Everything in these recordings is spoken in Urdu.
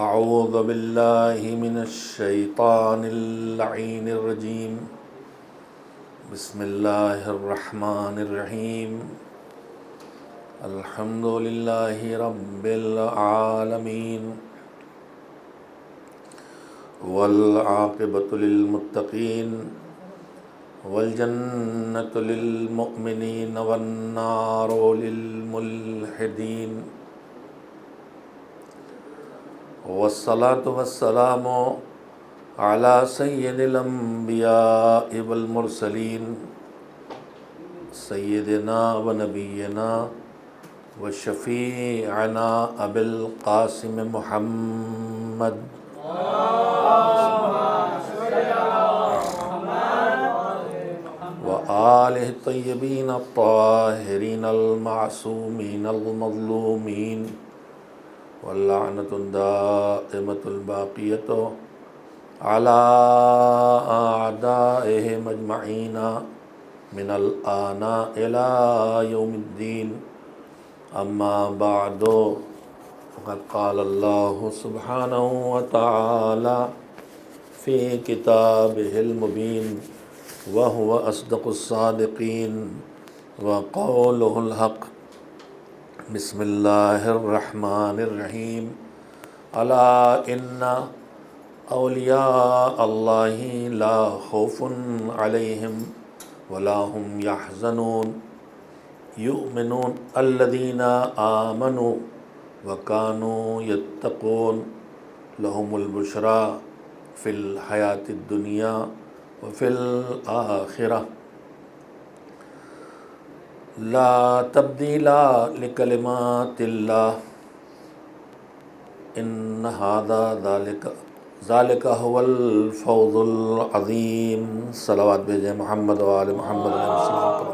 اعوذ باللہ من الشیطان اللعین الرجیم بسم اللہ الرحمن الرحیم الحمد للہ رب العالمین والعاقبۃ للمتقین والجنۃ للمؤمنین والنار للملحدین والصلاة والسلام على سید الانبیاء والمرسلین سیدنا و نبینا و شفیعنا ابی القاسم محمد و آلہ الطیبین الطاہرین المعصومین المظلومین واللعنۃ الدائمۃ الباقیۃ علی اعدائہم اجمعین من الآن الی یوم الدین اما بعد فقد قال اللہ سبحانہ وتعالی فی کتابہ المبین وہو اصدق الصادقین وقولہ الحق بسم اللہ الرحمن الرحیم الا ان اولیاء اللہ لا خوف علیہم ولا هم يحزنون یؤمنون الذین آمنوا وکانوا یتقون لهم البشری فی الحیاۃ الدنیا وفی الآخرہ لا تبدیل لکلمات اللہ ان ھذا ذالک هو الفوز العظیم۔ صلوات بھیجیں محمد و آل محمد علیہ السلام پر۔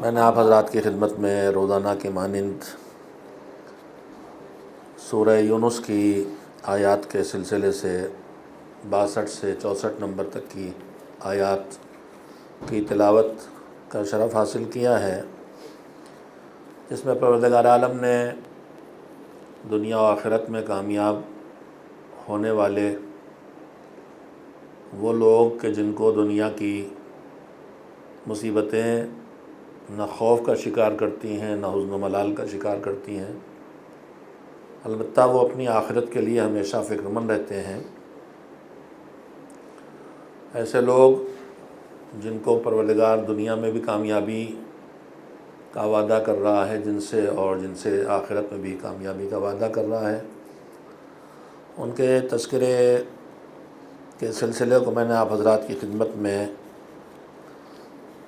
میں نے آپ حضرات کی خدمت میں روزانہ کے مانند سورہ یونس کی آیات کے سلسلے سے 62 سے 64 نمبر تک کی آیات کی تلاوت کا شرف حاصل کیا ہے، جس میں پروردگار عالم نے دنیا و آخرت میں کامیاب ہونے والے وہ لوگ کہ جن کو دنیا کی مصیبتیں نہ خوف کا شکار کرتی ہیں نہ حزن و ملال کا شکار کرتی ہیں، البتہ وہ اپنی آخرت کے لیے ہمیشہ فکر مند رہتے ہیں، ایسے لوگ جن کو پروردگار دنیا میں بھی کامیابی کا وعدہ کر رہا ہے جن سے آخرت میں بھی کامیابی کا وعدہ کر رہا ہے، ان کے تذکرے کے سلسلے کو میں نے آپ حضرات کی خدمت میں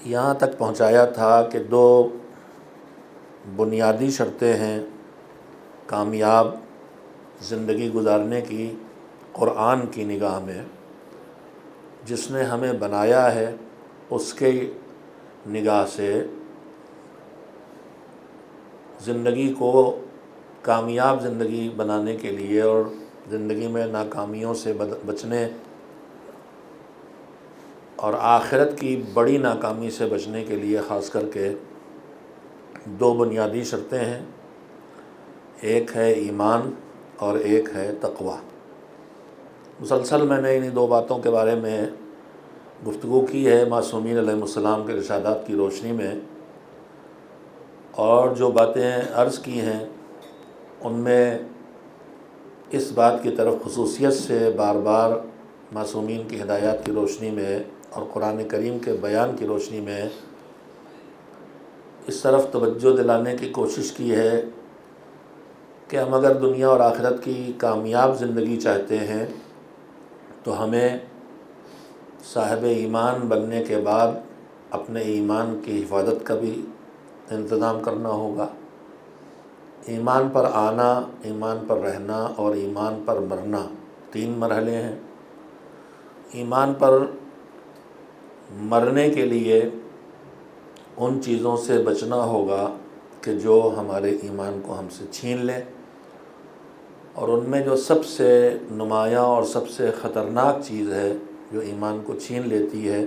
یہاں تک پہنچایا تھا کہ 2 بنیادی شرطیں ہیں کامیاب زندگی گزارنے کی قرآن کی نگاہ میں، جس نے ہمیں بنایا ہے اس کے نگاہ سے زندگی کو کامیاب زندگی بنانے کے لیے اور زندگی میں ناکامیوں سے بچنے اور آخرت کی بڑی ناکامی سے بچنے کے لیے خاص کر کے 2 بنیادی شرطیں ہیں، ایک ہے ایمان اور ایک ہے تقوی۔ مسلسل میں نے انہی 2 باتوں کے بارے میں گفتگو کی ہے معصومین علیہ السلام کے ارشادات کی روشنی میں، اور جو باتیں عرض کی ہیں ان میں اس بات کی طرف خصوصیت سے بار بار معصومین کی ہدایات کی روشنی میں اور قرآن کریم کے بیان کی روشنی میں اس طرف توجہ دلانے کی کوشش کی ہے کہ ہم اگر دنیا اور آخرت کی کامیاب زندگی چاہتے ہیں تو ہمیں صاحب ایمان بننے کے بعد اپنے ایمان کی حفاظت کا بھی انتظام کرنا ہوگا، ایمان پر آنا، ایمان پر رہنا اور ایمان پر مرنا 3 مرحلے ہیں۔ ایمان پر مرنے کے لیے ان چیزوں سے بچنا ہوگا کہ جو ہمارے ایمان کو ہم سے چھین لیں، اور ان میں جو سب سے نمایاں اور سب سے خطرناک چیز ہے جو ایمان کو چھین لیتی ہے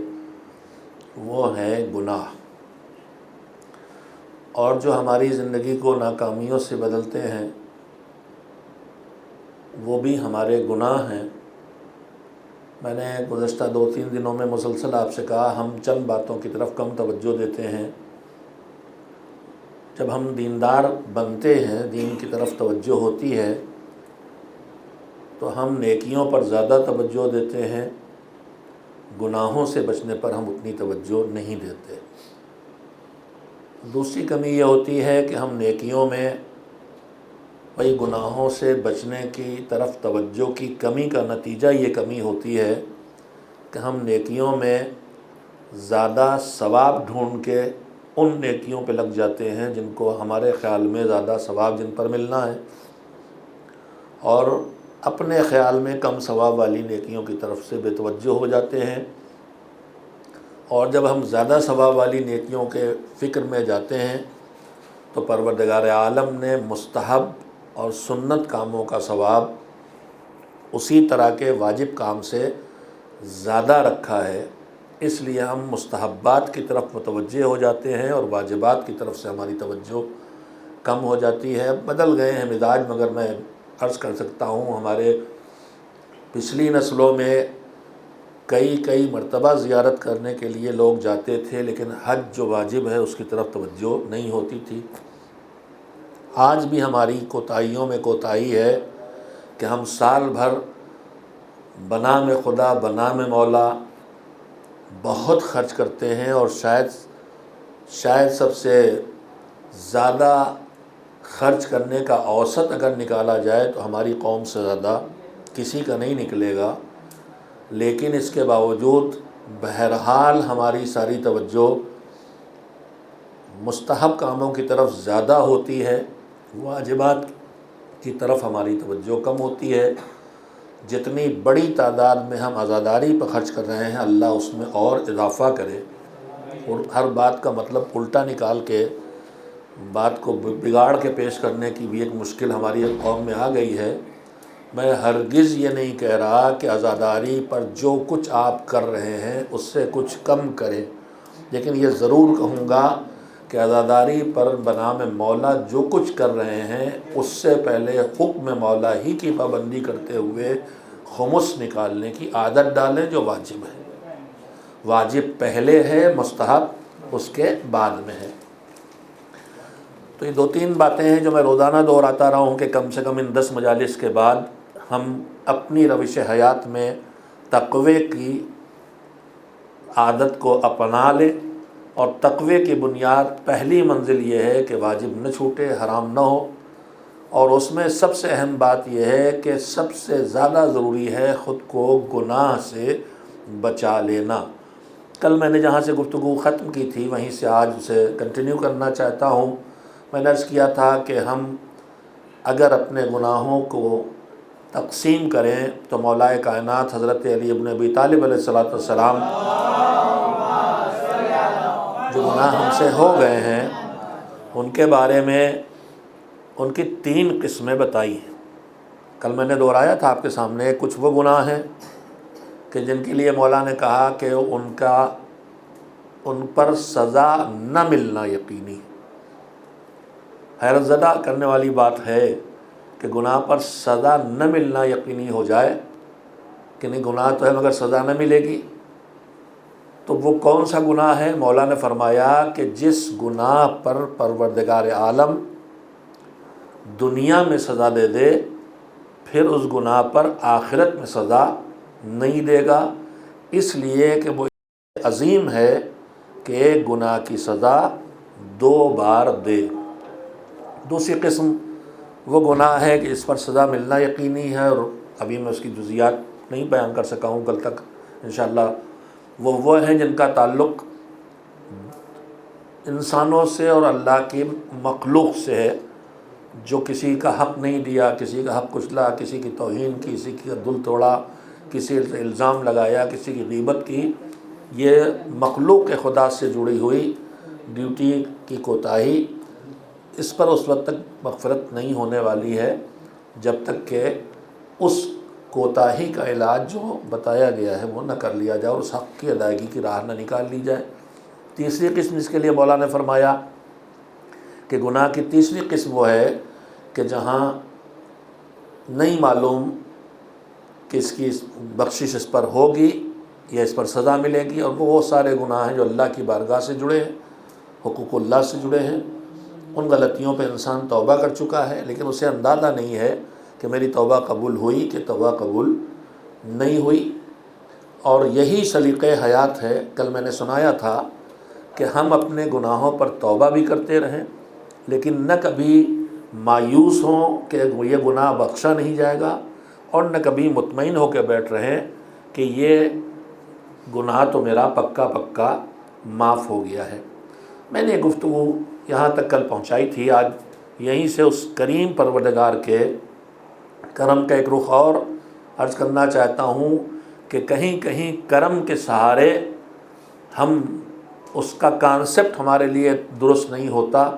وہ ہے گناہ۔ اور جو ہماری زندگی کو ناکامیوں سے بدلتے ہیں وہ بھی ہمارے گناہ ہیں۔ میں نے گزشتہ 2-3 دنوں میں مسلسل آپ سے کہا ہم چند باتوں کی طرف کم توجہ دیتے ہیں۔ جب ہم دیندار بنتے ہیں، دین کی طرف توجہ ہوتی ہے تو ہم نیکیوں پر زیادہ توجہ دیتے ہیں، گناہوں سے بچنے پر ہم اتنی توجہ نہیں دیتے۔ دوسری کمی یہ ہوتی ہے کہ ہم نیکیوں میں بھئی گناہوں سے بچنے کی طرف توجہ کی کمی کا نتیجہ یہ کمی ہوتی ہے کہ ہم نیکیوں میں زیادہ ثواب ڈھونڈ کے ان نیکیوں پہ لگ جاتے ہیں جن کو ہمارے خیال میں زیادہ ثواب جن پر ملنا ہے، اور اپنے خیال میں کم ثواب والی نیکیوں کی طرف سے بے توجہ ہو جاتے ہیں۔ اور جب ہم زیادہ ثواب والی نیکیوں کے فکر میں جاتے ہیں تو پروردگار عالم نے مستحب اور سنت کاموں کا ثواب اسی طرح کے واجب کام سے زیادہ رکھا ہے، اس لیے ہم مستحبات کی طرف متوجہ ہو جاتے ہیں اور واجبات کی طرف سے ہماری توجہ کم ہو جاتی ہے۔ بدل گئے ہیں مزاج، مگر میں عرض کر سکتا ہوں ہمارے پچھلی نسلوں میں کئی مرتبہ زیارت کرنے کے لیے لوگ جاتے تھے، لیکن حج جو واجب ہے اس کی طرف توجہ نہیں ہوتی تھی۔ آج بھی ہماری کوتاہیوں میں کوتاہی ہے کہ ہم سال بھر بنام خدا بنام مولا بہت خرچ کرتے ہیں، اور شاید سب سے زیادہ خرچ کرنے کا اوسط اگر نکالا جائے تو ہماری قوم سے زیادہ کسی کا نہیں نکلے گا، لیکن اس کے باوجود بہرحال ہماری ساری توجہ مستحب کاموں کی طرف زیادہ ہوتی ہے، واجبات کی طرف ہماری توجہ کم ہوتی ہے۔ جتنی بڑی تعداد میں ہم عزاداری پر خرچ کر رہے ہیں اللہ اس میں اور اضافہ کرے، اور ہر بات کا مطلب الٹا نکال کے بات کو بگاڑ کے پیش کرنے کی بھی ایک مشکل ہماری قوم میں آ گئی ہے۔ میں ہرگز یہ نہیں کہہ رہا کہ عزاداری پر جو کچھ آپ کر رہے ہیں اس سے کچھ کم کریں، لیکن یہ ضرور کہوں گا کہ عزاداری پر بنام مولا جو کچھ کر رہے ہیں اس سے پہلے حکم مولا ہی کی پابندی کرتے ہوئے خمس نکالنے کی عادت ڈالیں جو واجب ہے۔ واجب پہلے ہے، مستحب اس کے بعد میں ہے۔ تو یہ 2-3 باتیں ہیں جو میں روزانہ دہراتا رہا ہوں کہ کم سے کم ان 10 مجالس کے بعد ہم اپنی روش حیات میں تقوی کی عادت کو اپنا لیں، اور تقوی کی بنیاد پہلی منزل یہ ہے کہ واجب نہ چھوٹے، حرام نہ ہو، اور اس میں سب سے اہم بات یہ ہے کہ سب سے زیادہ ضروری ہے خود کو گناہ سے بچا لینا۔ کل میں نے جہاں سے گفتگو ختم کی تھی وہیں سے آج اسے کنٹینیو کرنا چاہتا ہوں۔ میں نے عرض کیا تھا کہ ہم اگر اپنے گناہوں کو تقسیم کریں تو مولا کائنات حضرت علی ابن ابی طالب علیہ السلام جو گناہ ہم سے ہو گئے ہیں ان کے بارے میں ان کی 3 قسمیں بتائی ہیں۔ کل میں نے دہرایا تھا آپ کے سامنے، کچھ وہ گناہ ہیں کہ جن کے لیے مولا نے کہا کہ ان پر سزا نہ ملنا یقینی۔ حیرت زدہ کرنے والی بات ہے کہ گناہ پر سزا نہ ملنا یقینی ہو جائے کہ نہیں، گناہ تو ہے مگر سزا نہ ملے گی۔ تو وہ کون سا گناہ ہے؟ مولا نے فرمایا کہ جس گناہ پر پروردگار عالم دنیا میں سزا دے دے پھر اس گناہ پر آخرت میں سزا نہیں دے گا، اس لیے کہ وہ عظیم ہے کہ ایک گناہ کی سزا 2 بار دے۔ دوسری قسم وہ گناہ ہے کہ اس پر سزا ملنا یقینی ہے، اور ابھی میں اس کی جزیات نہیں بیان کر سکا ہوں، کل تک انشاءاللہ۔ وہ ہیں جن کا تعلق انسانوں سے اور اللہ کی مخلوق سے ہے، جو کسی کا حق نہیں دیا، کسی کا حق کچلا، کسی کی توہین کی، کسی کا دل توڑا، کسی سے الزام لگایا، کسی کی غیبت کی۔ یہ مخلوق خدا سے جڑی ہوئی ڈیوٹی کی کوتاہی، اس پر اس وقت تک مغفرت نہیں ہونے والی ہے جب تک کہ اس کوتاہی کا علاج جو بتایا گیا ہے وہ نہ کر لیا جائے اور اس حق کی ادائیگی کی راہ نہ نکال لی جائے۔ تیسری قسم جس کے لیے مولا نے فرمایا کہ گناہ کی تیسری قسم وہ ہے کہ جہاں نہیں معلوم کہ اس کی بخشش اس پر ہوگی یا اس پر سزا ملے گی، اور وہ سارے گناہ ہیں جو اللہ کی بارگاہ سے جڑے ہیں، حقوق اللہ سے جڑے ہیں۔ ان غلطیوں پہ انسان توبہ کر چکا ہے، لیکن اسے اندازہ نہیں ہے کہ میری توبہ قبول ہوئی کہ توبہ قبول نہیں ہوئی۔ اور یہی سلیقہ حیات ہے۔ کل میں نے سنایا تھا کہ ہم اپنے گناہوں پر توبہ بھی کرتے رہیں، لیکن نہ کبھی مایوس ہوں کہ یہ گناہ بخشا نہیں جائے گا، اور نہ کبھی مطمئن ہو کے بیٹھ رہیں کہ یہ گناہ تو میرا پکا پکا معاف ہو گیا ہے۔ میں نے گفتگو یہاں تک کل پہنچائی تھی، آج یہیں سے اس کریم پروردگار کے کرم کا ایک رخ اور عرض کرنا چاہتا ہوں کہ کہیں کہیں کرم کے سہارے ہم اس کا کانسیپٹ ہمارے لیے درست نہیں ہوتا،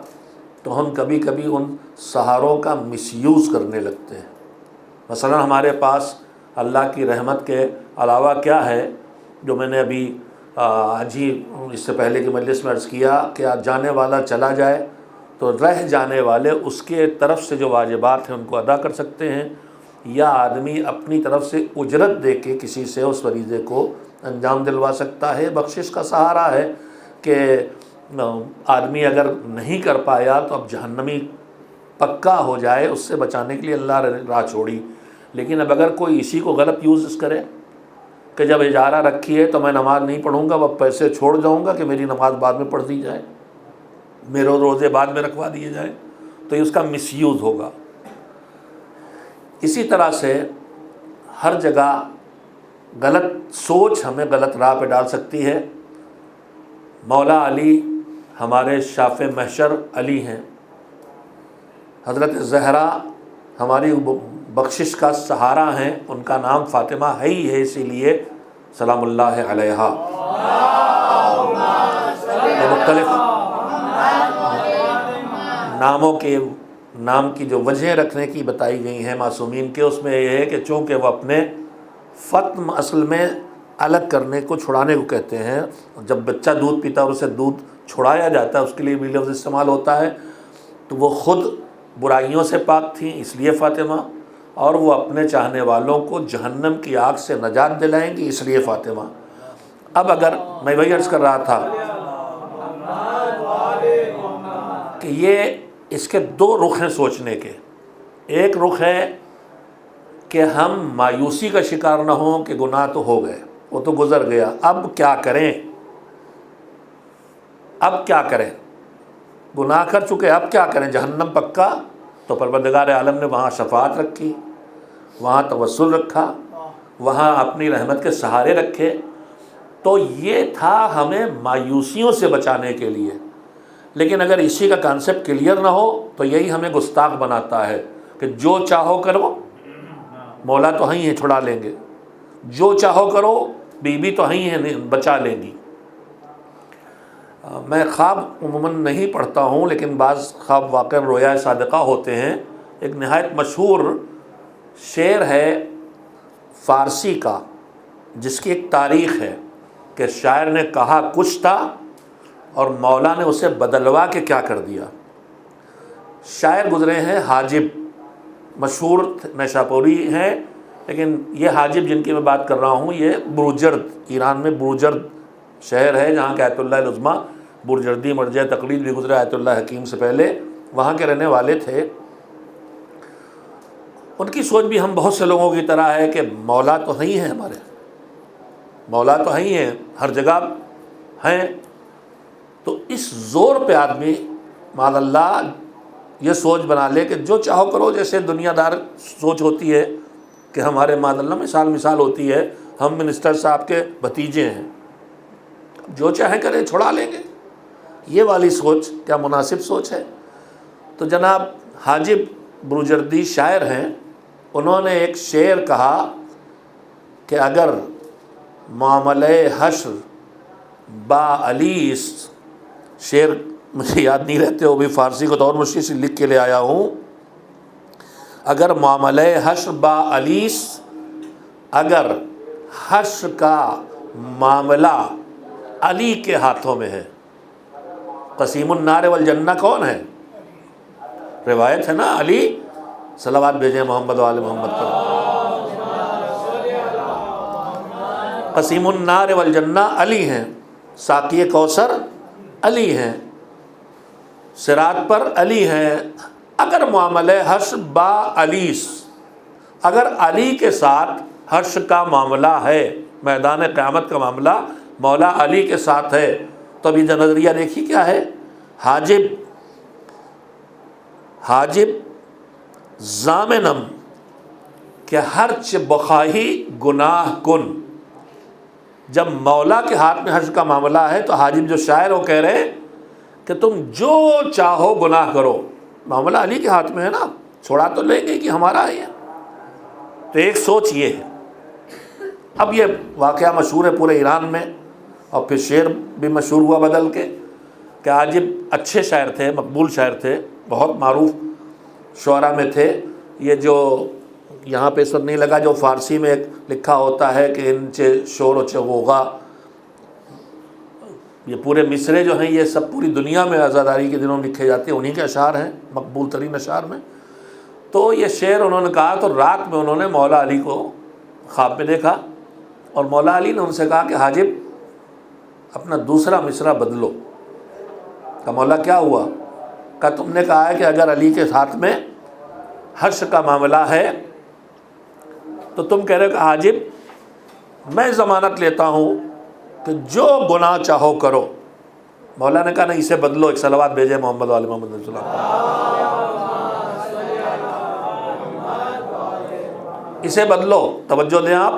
تو ہم کبھی کبھی ان سہاروں کا مس یوز کرنے لگتے ہیں۔ مثلا ہمارے پاس اللہ کی رحمت کے علاوہ کیا ہے، جو میں نے ابھی آج ہی اس سے پہلے کی مجلس میں عرض کیا کہ آج جانے والا چلا جائے تو رہ جانے والے اس کے طرف سے جو واجبات ہیں ان کو ادا کر سکتے ہیں، یا آدمی اپنی طرف سے اجرت دے کے کسی سے اس فریضے کو انجام دلوا سکتا ہے۔ بخشش کا سہارا ہے کہ آدمی اگر نہیں کر پایا تو اب جہنمی پکا ہو جائے، اس سے بچانے کے لیے اللہ نے راہ چھوڑی۔ لیکن اب اگر کوئی اسی کو غلط یوز کرے کہ جب اجارہ رکھی ہے تو میں نماز نہیں پڑھوں گا، وہ پیسے چھوڑ جاؤں گا کہ میری نماز بعد میں پڑھ دی جائے، میرے روزے بعد میں رکھوا دیے جائیں، تو یہ اس کا مس یوز ہوگا۔ اسی طرح سے ہر جگہ غلط سوچ ہمیں غلط راہ پہ ڈال سکتی ہے۔ مولا علی ہمارے شاف محشر علی ہیں، حضرت زہرا ہماری بخشش کا سہارا ہیں، ان کا نام فاطمہ ہے ہی ہے، اسی لیے سلام اللہ علیہا۔ مختلف نام کی جو وجہیں رکھنے کی بتائی گئی ہیں معصومین کے، اس میں یہ ہے کہ چونکہ وہ اپنے فطم اصل میں الگ کرنے کو، چھڑانے کو کہتے ہیں۔ جب بچہ دودھ پیتا ہے اور اسے دودھ چھڑایا جاتا ہے، اس کے لیے بھی لفظ استعمال ہوتا ہے، تو وہ خود برائیوں سے پاک تھیں اس لیے فاطمہ، اور وہ اپنے چاہنے والوں کو جہنم کی آگ سے نجات دلائیں گی اس لیے فاطمہ۔ اب اگر میں وہی عرض کر رہا تھا کہ یہ اس کے دو رخ ہیں سوچنے کے۔ ایک رخ ہے کہ ہم مایوسی کا شکار نہ ہوں کہ گناہ تو ہو گئے، وہ تو گزر گیا، اب کیا کریں، اب کیا کریں، گناہ کر چکے، اب کیا کریں، جہنم پکا۔ تو پروردگار عالم نے وہاں شفاعت رکھی، وہاں توسل رکھا، وہاں اپنی رحمت کے سہارے رکھے۔ تو یہ تھا ہمیں مایوسیوں سے بچانے کے لیے۔ لیکن اگر اسی کا کانسیپٹ کلیئر نہ ہو تو یہی ہمیں گستاخ بناتا ہے کہ جو چاہو کرو، مولا تو ہی ہیں چھڑا لیں گے، جو چاہو کرو، بیوی تو ہی ہیں بچا لیں گی۔ میں خواب عموماً نہیں پڑھتا ہوں، لیکن بعض خواب واقع رویا صادقہ ہوتے ہیں۔ ایک نہایت مشہور شعر ہے فارسی کا، جس کی ایک تاریخ ہے کہ شاعر نے کہا کچھ تھا اور مولا نے اسے بدلوا کے کیا کر دیا۔ شاعر گزرے ہیں حاجب، مشہور نیشاپوری ہیں، لیکن یہ حاجب جن کی میں بات کر رہا ہوں یہ بروجرد، ایران میں بروجرد شہر ہے جہاں کہ آیت اللہ العظمیٰ بروجردی مرجع تقلید بھی گزرے آیت اللہ حکیم سے پہلے، وہاں کے رہنے والے تھے۔ ان کی سوچ بھی ہم بہت سے لوگوں کی طرح ہے کہ مولا تو ہی ہیں، ہمارے مولا تو ہی ہیں، ہر جگہ ہیں۔ تو اس زور پہ آدمی معاذ اللہ یہ سوچ بنا لے کہ جو چاہو کرو، جیسے دنیا دار سوچ ہوتی ہے کہ ہمارے معاذ اللہ مثال ہوتی ہے، ہم منسٹر صاحب کے بھتیجے ہیں، جو چاہے کریں چھڑا لیں گے۔ یہ والی سوچ کیا مناسب سوچ ہے؟ تو جناب حاجب بروجردی شاعر ہیں، انہوں نے ایک شعر کہا کہ اگر معاملہ حشر با علیس، شعر مجھے یاد نہیں رہتے، وہ بھی فارسی کو طور مشکل سے لکھ کے لے آیا ہوں۔ اگر معاملہ حشر با علیس، اگر حشر کا معاملہ علی کے ہاتھوں میں ہے، قسیم النار والجنہ کون ہے؟ روایت ہے نا، علی صلوات بھیجیں محمد و آل محمد پر۔ قسیم النار والجنہ علی ہیں، ساقی کوثر علی ہیں، صراط پر علی ہیں۔ اگر معاملہ حشر با علیس، اگر علی کے ساتھ حشر کا معاملہ ہے، میدان قیامت کا معاملہ مولا علی کے ساتھ ہے، تو ابھی نظریہ دیکھی کیا ہے، حاجب ضامنم کہ ہرچ بخواہی گناہ کن۔ جب مولا کے ہاتھ میں حشر کا معاملہ ہے تو حاجب جو شاعر وہ کہہ رہے ہیں کہ تم جو چاہو گناہ کرو، معاملہ علی کے ہاتھ میں ہے نا، چھوڑا تو لیں گے کہ ہمارا ہے۔ تو ایک سوچ یہ ہے۔ اب یہ واقعہ مشہور ہے پورے ایران میں، اور پھر شعر بھی مشہور ہوا بدل کے کہ حاجب اچھے شاعر تھے، مقبول شاعر تھے، بہت معروف شعراء میں تھے۔ یہ جو یہاں پہ اس وقت نہیں لگا، جو فارسی میں لکھا ہوتا ہے کہ ان چے شور و چغوغا، یہ پورے مصرے جو ہیں یہ سب پوری دنیا میں عزاداری کے دنوں لکھے جاتے ہیں، انہی کے اشعار ہیں مقبول ترین اشعار میں۔ تو یہ شعر انہوں نے کہا تو رات میں انہوں نے مولا علی کو خواب میں دیکھا، اور مولا علی نے ان سے کہا کہ حاجب اپنا دوسرا مصرع بدلو۔ کہ مولا کیا ہوا؟ کہ تم نے کہا ہے کہ اگر علی کے ساتھ میں حشر کا معاملہ ہے تو تم کہہ رہے ہو کہ حاجب میں ضمانت لیتا ہوں کہ جو گناہ چاہو کرو۔ مولا نے کہا نہیں، اسے بدلو، ایک صلوات بھیجے محمد و آل محمد صلی اللہ علیہ وسلم۔ اسے بدلو، توجہ دیں آپ۔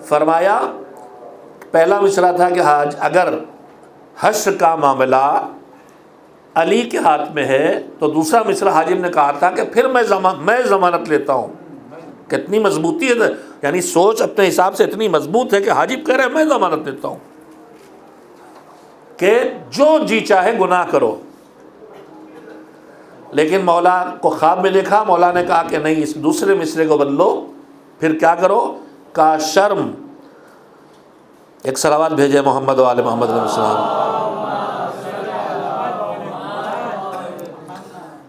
فرمایا پہلا مصرع تھا کہ اگر حشر کا معاملہ علی کے ہاتھ میں ہے، تو دوسرا مصرع حاجب نے کہا تھا کہ پھر میں ضمانت لیتا ہوں۔ کتنی مضبوطی ہے، یعنی سوچ اپنے حساب سے اتنی مضبوط ہے کہ حاجب کہہ رہے ہیں میں ضمانت لیتا ہوں کہ جو جی چاہے گناہ کرو۔ لیکن مولا کو خواب میں دیکھا، مولا نے کہا کہ نہیں، اس دوسرے مصرے کو بدلو، پھر کیا کرو؟ کا شرم، ایک صلوات بھیجے محمد و آل محمد علیہ السلام۔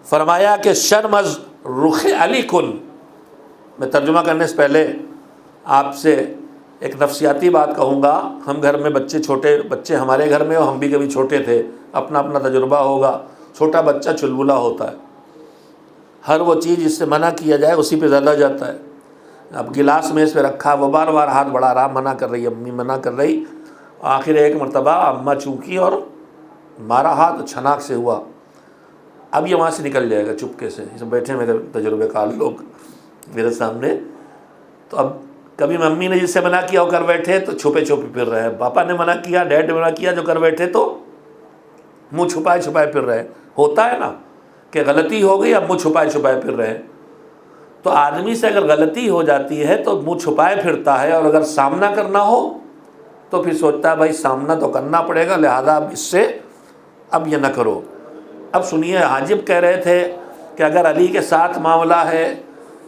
فرمایا کہ شرم از رخ علی کن۔ میں ترجمہ کرنے سے پہلے آپ سے ایک نفسیاتی بات کہوں گا۔ ہم گھر میں چھوٹے بچے ہمارے گھر میں، اور ہم بھی کبھی چھوٹے تھے، اپنا اپنا تجربہ ہوگا۔ چھوٹا بچہ چلبلا ہوتا ہے، ہر وہ چیز جس سے منع کیا جائے اسی پہ زیادہ جاتا ہے۔ اب گلاس میز پہ رکھا، وہ بار بار ہاتھ بڑھا رہا، منع کر رہی، امی منع کر رہی، آخر ایک مرتبہ اماں چونکی اور مارا ہاتھ، چھناک سے ہوا۔ اب یہ وہاں سے نکل جائے گا چپکے سے۔ بیٹھے میرے تجربے کار لوگ میرے سامنے، تو اب کبھی ممی نے جس سے منع کیا وہ کر بیٹھے تو چھپے چھپے پھر رہے، پاپا نے منع کیا، ڈیڈ نے منع کیا، جو کر بیٹھے تو منہ چھپائے چھپائے پھر رہے۔ ہوتا ہے نا کہ غلطی ہو گئی، اب منہ چھپائے چھپائے پھر رہے۔ تو آدمی سے اگر غلطی ہو جاتی ہے تو منہ چھپائے پھرتا ہے، اور اگر سامنا کرنا ہو تو پھر سوچتا ہے بھائی سامنا تو کرنا پڑے گا، لہذا اب اس سے اب یہ نہ کرو۔ اب سنیے، حاجب کہہ رہے تھے کہ اگر علی کے ساتھ معاملہ ہے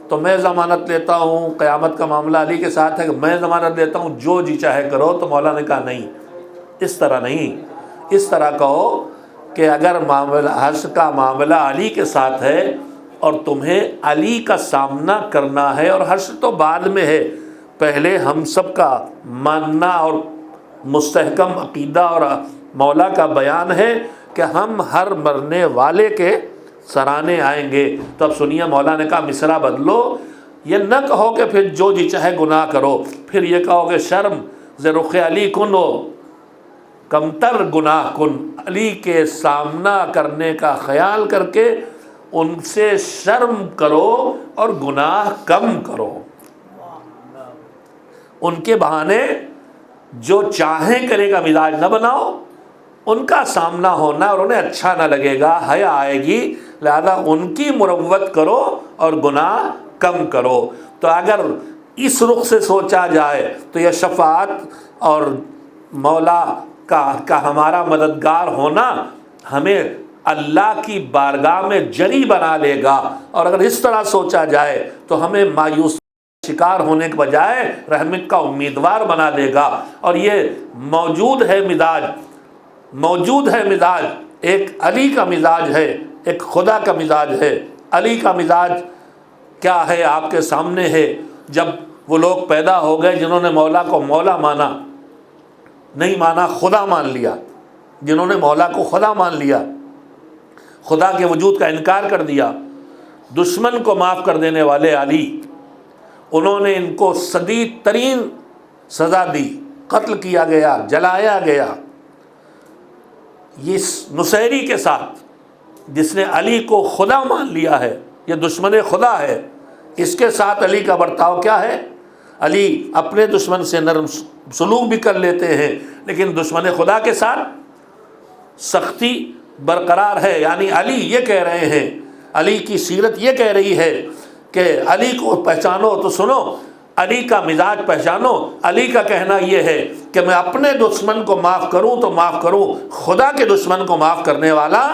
تو میں ضمانت لیتا ہوں، قیامت کا معاملہ علی کے ساتھ ہے کہ میں ضمانت لیتا ہوں جو جی چاہے کرو۔ تو مولا نے کہا نہیں، اس طرح نہیں، اس طرح کہو کہ اگر حشر کا معاملہ علی کے ساتھ ہے اور تمہیں علی کا سامنا کرنا ہے، اور حشر تو بعد میں ہے، پہلے ہم سب کا ماننا اور مستحکم عقیدہ اور مولا کا بیان ہے کہ ہم ہر مرنے والے کے سرانے آئیں گے۔ تو اب سنیے، مولا نے کہا مصرع بدلو، یہ نہ کہو کہ پھر جو جی چاہے گناہ کرو، پھر یہ کہو کہ شرم ز رخ علی کن ہو، کمتر گناہ کن، علی کے سامنا کرنے کا خیال کر کے ان سے شرم کرو اور گناہ کم کرو۔ ان کے بہانے جو چاہیں کرے گا مزاج نہ بناؤ، ان کا سامنا ہونا اور انہیں اچھا نہ لگے گا، حیا آئے گی، لہذا ان کی مروت کرو اور گناہ کم کرو۔ تو اگر اس رخ سے سوچا جائے تو یہ شفاعت اور مولا کا ہمارا مددگار ہونا ہمیں اللہ کی بارگاہ میں جری بنا لے گا، اور اگر اس طرح سوچا جائے تو ہمیں مایوس شکار ہونے کے بجائے رحمت کا امیدوار بنا دے گا۔ اور یہ موجود ہے مزاج، ایک علی کا مزاج ہے ایک خدا کا مزاج ہے۔ علی کا مزاج کیا ہے آپ کے سامنے ہے۔ جب وہ لوگ پیدا ہو گئے جنہوں نے مولا کو مولا مانا، نہیں مانا خدا مان لیا، جنہوں نے مولا کو خدا مان لیا، خدا کے وجود کا انکار کر دیا، دشمن کو معاف کر دینے والے علی، انہوں نے ان کو شدید ترین سزا دی، قتل کیا گیا، جلایا گیا۔ اس نصیری کے ساتھ جس نے علی کو خدا مان لیا ہے، یہ دشمن خدا ہے، اس کے ساتھ علی کا برتاؤ کیا ہے؟ علی اپنے دشمن سے نرم سلوک بھی کر لیتے ہیں، لیکن دشمن خدا کے ساتھ سختی برقرار ہے۔ یعنی علی یہ کہہ رہے ہیں، علی کی سیرت یہ کہہ رہی ہے کہ علی کو پہچانو تو سنو، علی کا مزاج پہچانو۔ علی کا کہنا یہ ہے کہ میں اپنے دشمن کو معاف کروں تو معاف کروں، خدا کے دشمن کو معاف کرنے والا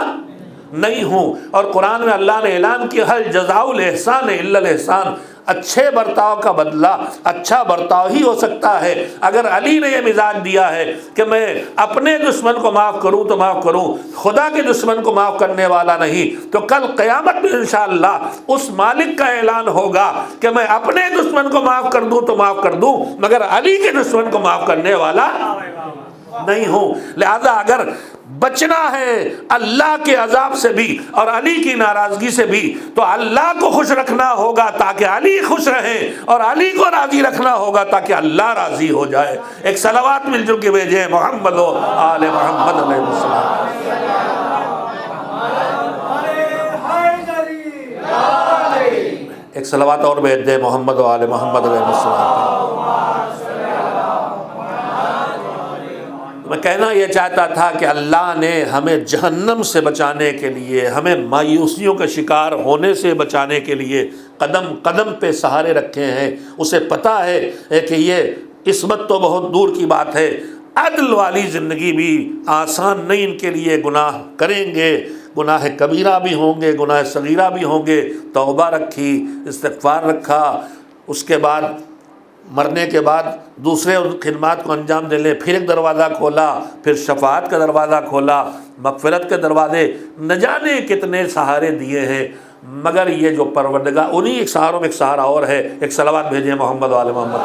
نہیں ہوں۔ اور قرآن میں اللہ نے اعلان کیا، ہل جزاء الاحسان الا الاحسان، اچھے برتاؤ کا بدلہ اچھا برتاؤ ہی ہو سکتا ہے۔ اگر علی نے یہ مزاج دیا ہے کہ میں اپنے دشمن کو معاف کروں تو معاف کروں، خدا کے دشمن کو معاف کرنے والا نہیں، تو کل قیامت میں انشاءاللہ اس مالک کا اعلان ہوگا کہ میں اپنے دشمن کو معاف کر دوں تو معاف کر دوں، مگر علی کے دشمن کو معاف کرنے والا نہیں ہوں۔ لہذا اگر بچنا ہے اللہ کے عذاب سے بھی اور علی کی ناراضگی سے بھی، تو اللہ کو خوش رکھنا ہوگا تاکہ علی خوش رہے، اور علی کو راضی رکھنا ہوگا تاکہ اللہ راضی ہو جائے۔ ایک صلوات مل جل کے بھیجیں محمد و آل محمد علیہ السلام۔ ایک صلوات اور بھیج دیں محمد و آل محمد علیہ السلام۔ میں کہنا یہ چاہتا تھا کہ اللہ نے ہمیں جہنم سے بچانے کے لیے، ہمیں مایوسیوں کا شکار ہونے سے بچانے کے لیے قدم قدم پہ سہارے رکھے ہیں۔ اسے پتہ ہے کہ یہ عصمت تو بہت دور کی بات ہے، عدل والی زندگی بھی آسان نہیں ان کے لیے۔ گناہ کریں گے، گناہ کبیرہ بھی ہوں گے، گناہ صغیرہ بھی ہوں گے، توبہ رکھی، استغفار رکھا، اس کے بعد مرنے کے بعد دوسرے خدمات کو انجام دے لیں، پھر ایک دروازہ کھولا، پھر شفاعت کا دروازہ کھولا، مغفرت کے دروازے، نہ جانے کتنے سہارے دیے ہیں، مگر یہ جو پروردگار، انہی ایک سہاروں میں ایک سہارا اور ہے۔ ایک صلوات بھیجیں محمد و آل محمد۔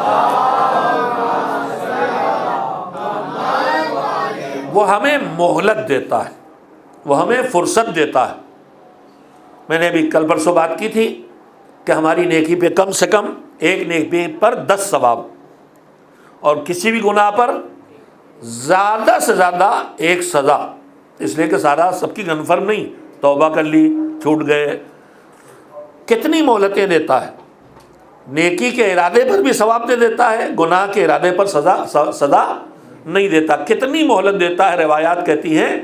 وہ ہمیں مہلت دیتا ہے، وہ ہمیں فرصت دیتا ہے۔ میں نے ابھی کل پرسوں بات کی تھی کہ ہماری نیکی پہ کم سے کم ایک نیکی پر 10 ثواب، اور کسی بھی گناہ پر زیادہ سے زیادہ ایک سزا، اس لیے کہ سارا سب کی کنفرم نہیں، توبہ کر لی چھوٹ گئے۔ کتنی مہلتیں دیتا ہے، نیکی کے ارادے پر بھی ثواب دے دیتا ہے، گناہ کے ارادے پر سزا نہیں دیتا۔ کتنی مہلت دیتا ہے، روایات کہتی ہیں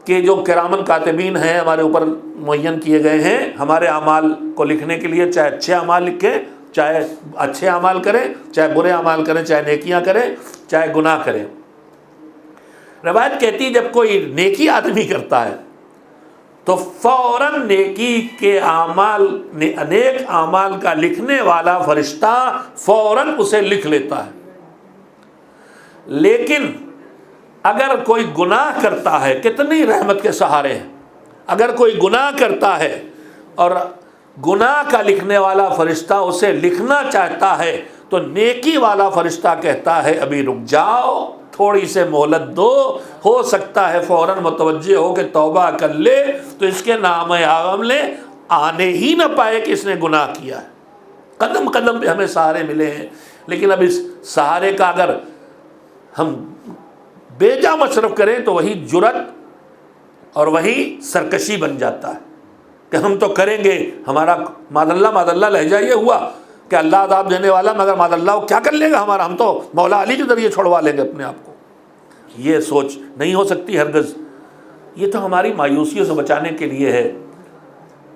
کہ جو کرامن کاتبین ہیں ہمارے اوپر معین کیے گئے ہیں ہمارے اعمال کو لکھنے کے لیے، چاہے اچھے اعمال لکھیں، چاہے اچھے اعمال کریں، چاہے برے اعمال کریں، چاہے نیکیاں کریں، چاہے گناہ کریں۔ روایت کہتی ہے جب کوئی نیکی آدمی کرتا ہے تو فوراً نیکی کے اعمال، نیک اعمال کا لکھنے والا فرشتہ فوراً اسے لکھ لیتا ہے۔ لیکن اگر کوئی گناہ کرتا ہے، کتنی رحمت کے سہارے ہیں، اگر کوئی گناہ کرتا ہے اور گناہ کا لکھنے والا فرشتہ اسے لکھنا چاہتا ہے تو نیکی والا فرشتہ کہتا ہے ابھی رک جاؤ، تھوڑی سے مہلت دو، ہو سکتا ہے فوراً متوجہ ہو کہ توبہ کر لے تو اس کے نام اعظم لے آنے ہی نہ پائے کہ اس نے گناہ کیا ہے۔ قدم قدم پہ ہمیں سہارے ملے ہیں، لیکن اب اس سہارے کا اگر ہم بیجا مصرف کریں تو وہی جرت اور وہی سرکشی بن جاتا ہے کہ ہم تو کریں گے، ہمارا ماد اللہ لہجہ یہ ہوا کہ اللہ عذاب دینے والا، مگر ماد اللہ وہ کیا کر لے گا ہمارا، ہم تو مولا علی کے ذریعے چھوڑوا لیں گے اپنے آپ کو۔ یہ سوچ نہیں ہو سکتی ہرگز۔ یہ تو ہماری مایوسیوں سے بچانے کے لیے ہے۔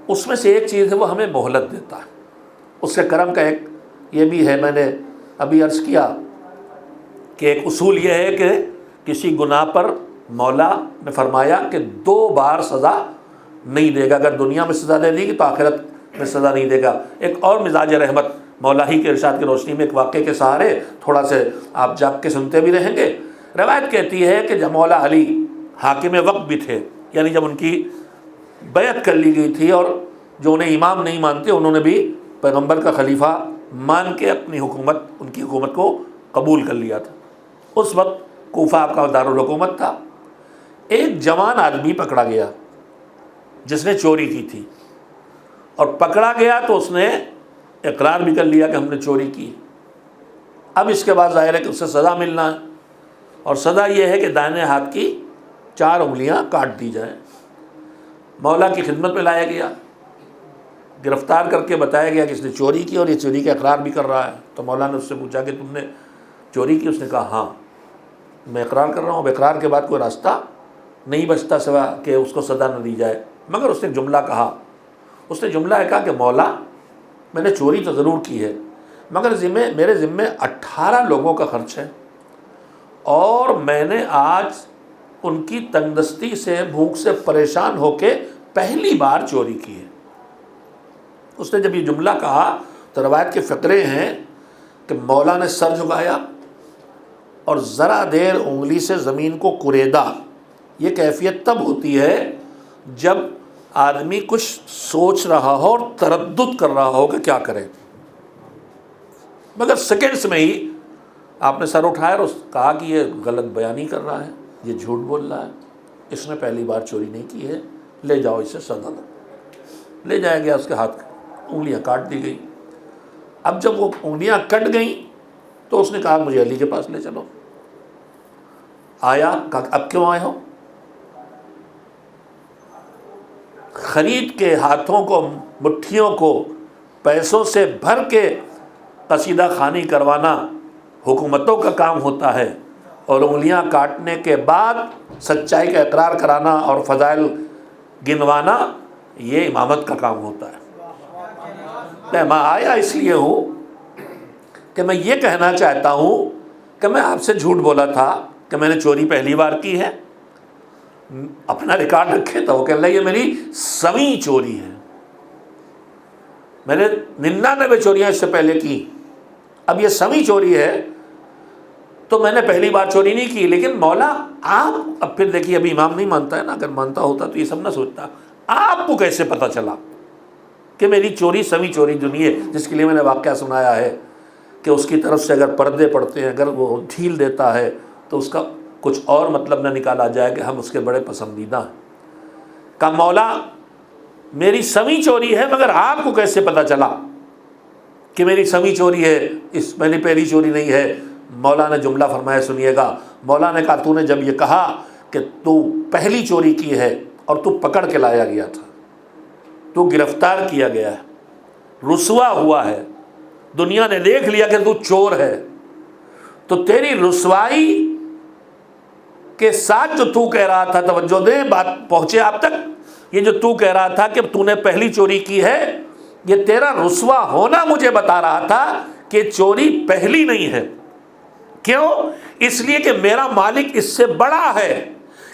اس میں سے ایک چیز ہے وہ ہمیں مہلت دیتا ہے، اس کے کرم کا ایک یہ بھی ہے، میں نے ابھی عرض کیا کہ ایک اصول یہ ہے کہ کسی گناہ پر مولا نے فرمایا کہ 2 بار سزا نہیں دے گا، اگر دنیا میں سزا دے دی گی تو آخرت میں سزا نہیں دے گا۔ ایک اور مزاج رحمت مولا ہی کے ارشاد کی روشنی میں ایک واقعے کے سہارے تھوڑا سے آپ جاگ کے سنتے بھی رہیں گے۔ روایت کہتی ہے کہ جب مولا علی حاکم وقت بھی تھے، یعنی جب ان کی بیعت کر لی گئی تھی، اور جو انہیں امام نہیں مانتے انہوں نے بھی پیغمبر کا خلیفہ مان کے اپنی حکومت، ان کی حکومت کو قبول کر لیا تھا۔ اس وقت کوفہ آپ کا دارالحکومت تھا۔ ایک جوان آدمی پکڑا گیا جس نے چوری کی تھی، اور پکڑا گیا تو اس نے اقرار بھی کر لیا کہ ہم نے چوری کی۔ اب اس کے بعد ظاہر ہے کہ اسے سزا ملنا ہے، اور سزا یہ ہے کہ دائیں ہاتھ کی 4 انگلیاں کاٹ دی جائیں۔ مولا کی خدمت میں لایا گیا، گرفتار کر کے بتایا گیا کہ اس نے چوری کی، اور یہ چوری کا اقرار بھی کر رہا ہے۔ تو مولا نے اس سے پوچھا کہ تم نے چوری کی؟ اس نے کہا ہاں میں اقرار کر رہا ہوں۔ اب اقرار کے بعد کوئی راستہ نہیں بچتا سوا کہ اس کو سزا نہ دی جائے۔ مگر اس نے جملہ کہا، اس نے جملہ کہا کہ مولا میں نے چوری تو ضرور کی ہے، مگر میرے ذمے 18 لوگوں کا خرچ ہے، اور میں نے آج ان کی تنگدستی سے، بھوک سے پریشان ہو کے پہلی بار چوری کی ہے۔ اس نے جب یہ جملہ کہا تو روایت کے فقرے ہیں کہ مولا نے سر جھکایا اور ذرا دیر انگلی سے زمین کو کریدا۔ یہ کیفیت تب ہوتی ہے جب آدمی کچھ سوچ رہا ہو اور تردد کر رہا ہو کہ کیا کرے، مگر سیکنڈز میں ہی آپ نے سر اٹھایا اور کہا کہ یہ غلط بیانی کر رہا ہے، یہ جھوٹ بول رہا ہے، اس نے پہلی بار چوری نہیں کی ہے، لے جاؤ اسے سزا دو۔ لے جایا گیا، اس کے ہاتھ انگلیاں کاٹ دی گئی۔ اب جب وہ انگلیاں کٹ گئیں تو اس نے کہا مجھے علی کے پاس لے چلو۔ آیا، کہا اب کیوں آئے ہو؟ خرید کے ہاتھوں کو، مٹھیوں کو پیسوں سے بھر کے قصیدہ خوانی کروانا حکومتوں کا کام ہوتا ہے، اور انگلیاں کاٹنے کے بعد سچائی کا اقرار کرانا اور فضائل گنوانا یہ امامت کا کام ہوتا ہے۔ میں آیا اس لیے ہوں کہ میں یہ کہنا چاہتا ہوں کہ میں آپ سے جھوٹ بولا تھا کہ میں نے چوری پہلی بار کی ہے، اپنا ریکارڈ رکھے تو وہ کہنے لگے یہ میری 7ویں چوری ہے، میں نے 99 چوریاں اس سے پہلے کی، اب یہ 7ویں چوری ہے، تو میں نے پہلی بار چوری نہیں کی۔ لیکن مولا آپ، اب پھر دیکھیے ابھی امام نہیں مانتا ہے نا، اگر مانتا ہوتا تو یہ سب نہ سوچتا، آپ کو کیسے پتہ چلا کہ میری چوری 7ویں چوری دنیا، جس کے لیے میں نے واقعہ سنایا ہے کہ اس کی طرف سے اگر پردے پڑتے ہیں، اگر وہ ڈھیل دیتا ہے تو اس کا کچھ اور مطلب نہ نکالا جائے کہ ہم اس کے بڑے پسندیدہ ہیں۔ کہا مولا میری 7ویں چوری ہے، مگر آپ کو کیسے پتہ چلا کہ میری 7ویں چوری ہے، اس میری پہلی چوری نہیں ہے؟ مولا نے جملہ فرمایا، سنیے گا۔ مولا نے کہا تو نے جب یہ کہا کہ تو پہلی چوری کی ہے اور تو پکڑ کے لایا گیا تھا، تو گرفتار کیا گیا ہے، رسوا ہوا ہے، دنیا نے دیکھ لیا کہ تو چور ہے، تو تیری رسوائی کے ساتھ جو تو کہہ رہا تھا، توجہ دیں بات پہنچے آپ تک، یہ جو تو کہہ رہا تھا کہ تو نے پہلی چوری کی ہے، یہ تیرا رسوا ہونا مجھے بتا رہا تھا کہ چوری پہلی نہیں ہے۔ کیوں؟ اس لیے کہ میرا مالک اس سے بڑا ہے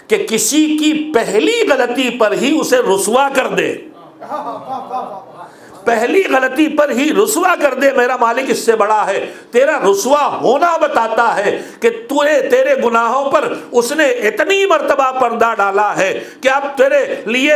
کہ کسی کی پہلی غلطی پر ہی اسے رسوا کر دے، پہلی غلطی پر ہی رسوا کر دے، میرا مالک اس سے بڑا ہے۔ تیرا رسوا ہونا بتاتا ہے کہ تیرے گناہوں پر اس نے اتنی مرتبہ پردہ ڈالا ہے کہ اب تیرے لیے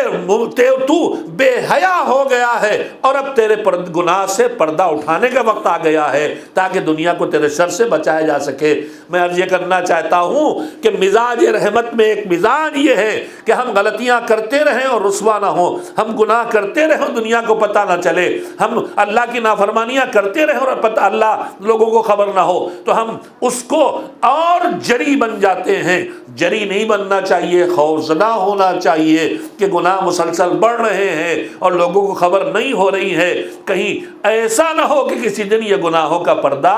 تو بے حیا ہو گیا ہے، اور اب تیرے گناہ سے پردہ اٹھانے کا وقت آ گیا ہے تاکہ دنیا کو تیرے شر سے بچایا جا سکے۔ میں عرض یہ کرنا چاہتا ہوں کہ مزاج رحمت میں ایک مزاج یہ ہے کہ ہم غلطیاں کرتے رہیں اور رسوا نہ ہوں، ہم گناہ کرتے رہیں اور دنیا کو پتہ نہ چلے، ہم اللہ کی نافرمانیاں کرتے رہیں اور پتہ اللہ لوگوں کو خبر نہ ہو، تو ہم اس کو اور جری بن جاتے ہیں۔ جری نہیں بننا چاہیے، خوفزدہ ہونا چاہیے کہ گناہ مسلسل بڑھ رہے ہیں اور لوگوں کو خبر نہیں ہو رہی ہے، کہیں ایسا نہ ہو کہ کسی دن یہ گناہوں کا پردہ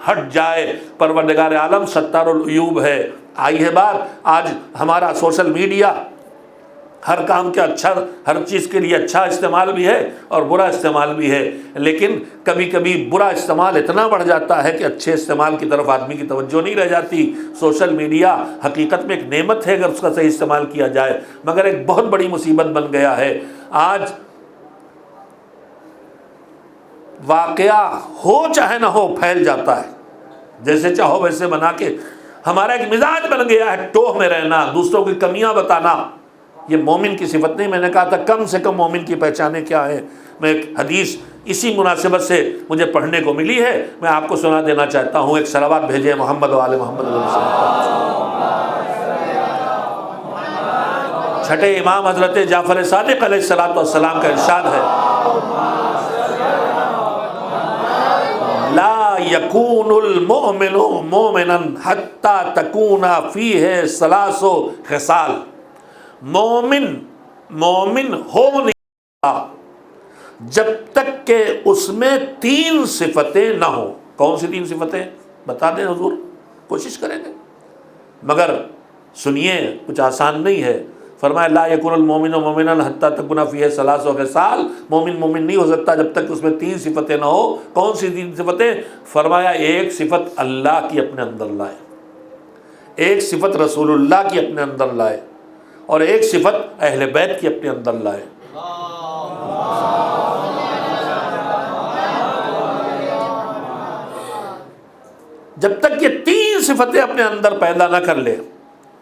ہٹ جائے۔ پروردگار عالم ستار العیوب ہے۔ آئی ہے بات، آج ہمارا سوشل میڈیا ہر کام کے اچھا، ہر چیز کے لیے اچھا استعمال بھی ہے اور برا استعمال بھی ہے، لیکن کبھی کبھی برا استعمال اتنا بڑھ جاتا ہے کہ اچھے استعمال کی طرف آدمی کی توجہ نہیں رہ جاتی۔ سوشل میڈیا حقیقت میں ایک نعمت ہے اگر اس کا صحیح استعمال کیا جائے، مگر ایک بہت بڑی مصیبت بن گیا ہے۔ آج واقعہ ہو چاہے نہ ہو پھیل جاتا ہے، جیسے چاہو ویسے بنا کے۔ ہمارا ایک مزاج بن گیا ہے ٹوہ میں رہنا، دوسروں کی کمیاں بتانا، یہ مومن کی صفت نہیں. میں نے کہا تھا کم سے کم مومن کی پہچانیں کیا ہیں. میں ایک حدیث اسی مناسبت سے مجھے پڑھنے کو ملی ہے، میں آپ کو سنا دینا چاہتا ہوں. ایک صلوات بھیجیں محمد و آل محمد علیہ وسلم. چھٹے امام حضرت جعفر صادق علیہ الصلوۃ والسلام کا ارشاد ہے، لا یکون المؤمن مؤمنا حتی تکون فیہ ثلاث خصال. مومن ہو نہیں سکتا جب تک کہ اس میں 3 صفتیں نہ ہوں. کون سی 3 صفتیں بتا دیں حضور؟ کوشش کریں گے مگر سنیے، کچھ آسان نہیں ہے. فرمایا لا یکون المؤمن مؤمنا حتی تکون فیہ ثلاث خصال. مومن نہیں ہو سکتا جب تک اس میں 3 صفتیں نہ ہو. کون سی 3 صفتیں؟ فرمایا ایک صفت اللہ کی اپنے اندر لائے، ایک صفت رسول اللہ کی اپنے اندر لائے، اور ایک صفت اہل بیت کی اپنے اندر لائے. جب تک یہ 3 صفتیں اپنے اندر پیدا نہ کر لے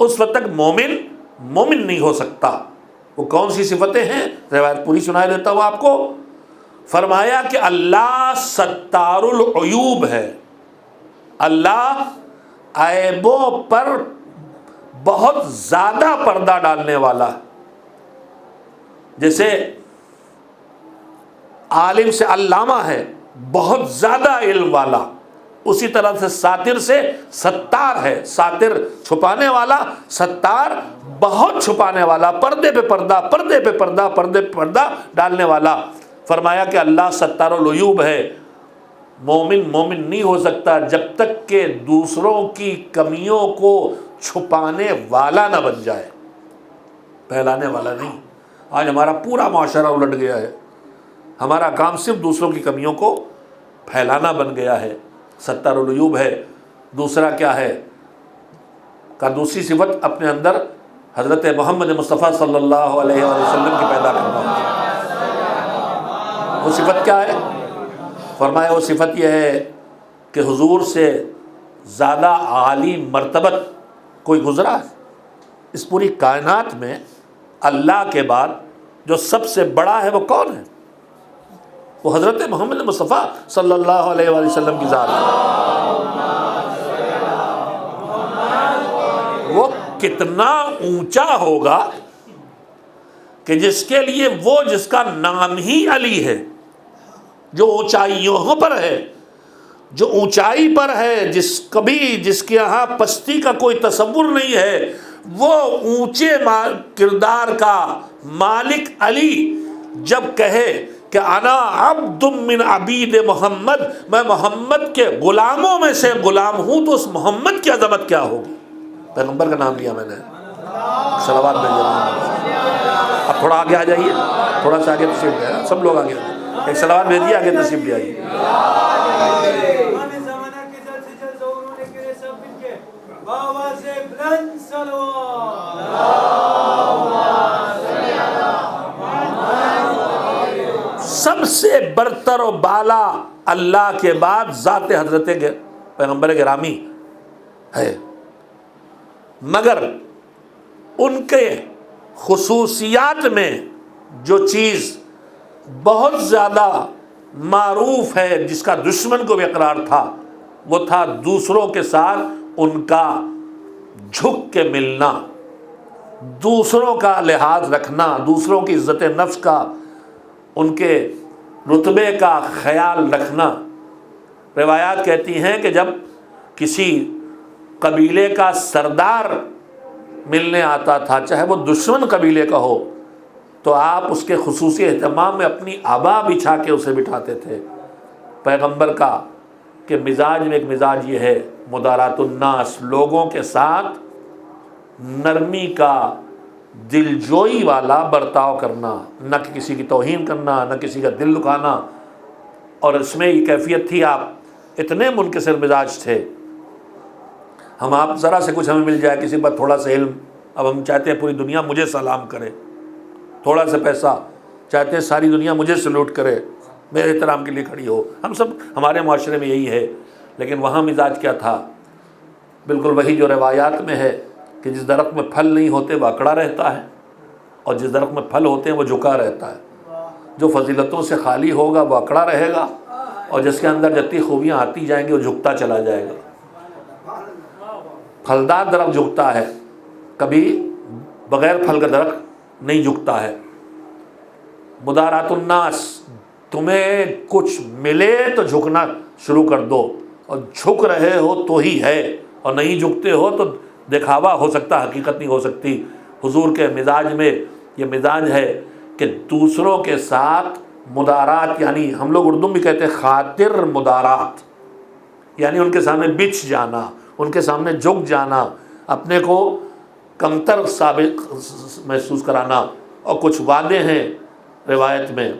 اس وقت تک مومن نہیں ہو سکتا. وہ کون سی صفتیں ہیں؟ روایت پوری سنا دیتا ہوں آپ کو. فرمایا کہ اللہ ستار العیوب ہے، اللہ عیبوں پر بہت زیادہ پردہ ڈالنے والا. جیسے عالم سے علامہ ہے، بہت زیادہ علم والا، اسی طرح سے ساتر سے ستار ہے، ساتر چھپانے والا، ستار بہت چھپانے والا، پردے پہ پردہ، پردے پہ پردہ، پردے پہ پردہ ڈالنے والا. فرمایا کہ اللہ ستار العیوب ہے. مومن نہیں ہو سکتا جب تک کہ دوسروں کی کمیوں کو چھپانے والا نہ بن جائے، پھیلانے والا نہیں. آج ہمارا پورا معاشرہ الٹ گیا ہے، ہمارا کام صرف دوسروں کی کمیوں کو پھیلانا بن گیا ہے. ستار العیوب ہے. دوسرا کیا ہے؟ کا دوسری صفت اپنے اندر حضرت محمد مصطفیٰ صلی اللہ علیہ وسلم کی پیدا کرنا. وہ صفت کیا ہے؟ فرمایا وہ صفت یہ ہے کہ حضور سے زیادہ عالی مرتبت کوئی گزرا ہے اس پوری کائنات میں؟ اللہ کے بعد جو سب سے بڑا ہے وہ کون ہے؟ وہ حضرت محمد مصطفیٰ صلی اللہ علیہ وآلہ وسلم کی ذات ہے. وہ کتنا اونچا ہوگا کہ جس کے لیے وہ جس کا نام ہی علی ہے، جو اونچائیوں پر ہے، جو اونچائی پر ہے، جس کے یہاں پستی کا کوئی تصور نہیں ہے، وہ اونچے کردار کا مالک علی جب کہے کہ انا عبد من عبید محمد، میں محمد کے غلاموں میں سے غلام ہوں، تو اس محمد کی عظمت کیا ہوگی؟ پیغمبر کا نام لیا میں نے، صلوات بھیجیے. اب تھوڑا آگے آ جائیے، تھوڑا سا آگے تشریف لے آئیے، سب لوگ آگے ایک صلوات بھیجیے، آگے تشریف لے آئیے. سب سے برتر و بالا اللہ کے بعد ذات حضرت پیغمبر گرامی ہے، مگر ان کے خصوصیات میں جو چیز بہت زیادہ معروف ہے، جس کا دشمن کو بھی اقرار تھا، وہ تھا دوسروں کے ساتھ ان کا جھک کے ملنا، دوسروں کا لحاظ رکھنا، دوسروں کی عزت نفس کا، ان کے رتبے کا خیال رکھنا. روایات کہتی ہیں کہ جب کسی قبیلے کا سردار ملنے آتا تھا، چاہے وہ دشمن قبیلے کا ہو، تو آپ اس کے خصوصی اہتمام میں اپنی آبا بچھا کے اسے بٹھاتے تھے. پیغمبر کا کہ مزاج میں ایک مزاج یہ ہے، مدارات الناس، لوگوں کے ساتھ نرمی کا، دلجوئی والا برتاؤ کرنا، نہ کہ کسی کی توہین کرنا، نہ کسی کا دل دکھانا. اور اس میں یہ کیفیت تھی، آپ اتنے منکسر مزاج تھے. ہم آپ ذرا سے کچھ ہمیں مل جائے، کسی پر تھوڑا سا علم، اب ہم چاہتے ہیں پوری دنیا مجھے سلام کرے، تھوڑا سا پیسہ چاہتے ہیں ساری دنیا مجھے سلوٹ کرے، میرے احترام کے لیے کھڑی ہو. ہم سب، ہمارے معاشرے میں یہی ہے. لیکن وہاں مزاج کیا تھا؟ بالکل وہی جو روایات میں ہے کہ جس درخت میں پھل نہیں ہوتے وہ اکڑا رہتا ہے، اور جس درخت میں پھل ہوتے ہیں وہ جھکا رہتا ہے۔ جو فضیلتوں سے خالی ہوگا وہ اکڑا رہے گا، اور جس کے اندر جتنی خوبیاں آتی جائیں گی وہ جھکتا چلا جائے گا۔ پھلدار درخت جھکتا ہے، کبھی بغیر پھل کا درخت نہیں جھکتا ہے۔ مدارات الناس، تمہیں کچھ ملے تو جھکنا شروع کر دو، اور جھک رہے ہو تو ہی ہے، اور نہیں جھکتے ہو تو دکھاوا ہو سکتا، حقیقت نہیں ہو سکتی۔ حضور کے مزاج میں یہ مزاج ہے کہ دوسروں کے ساتھ مدارات، یعنی ہم لوگ اردو میں کہتے ہیں خاطر مدارات، یعنی ان کے سامنے بچھ جانا، ان کے سامنے جھک جانا، اپنے کو کمتر سابق محسوس کرانا۔ اور کچھ وعدے ہیں روایت میں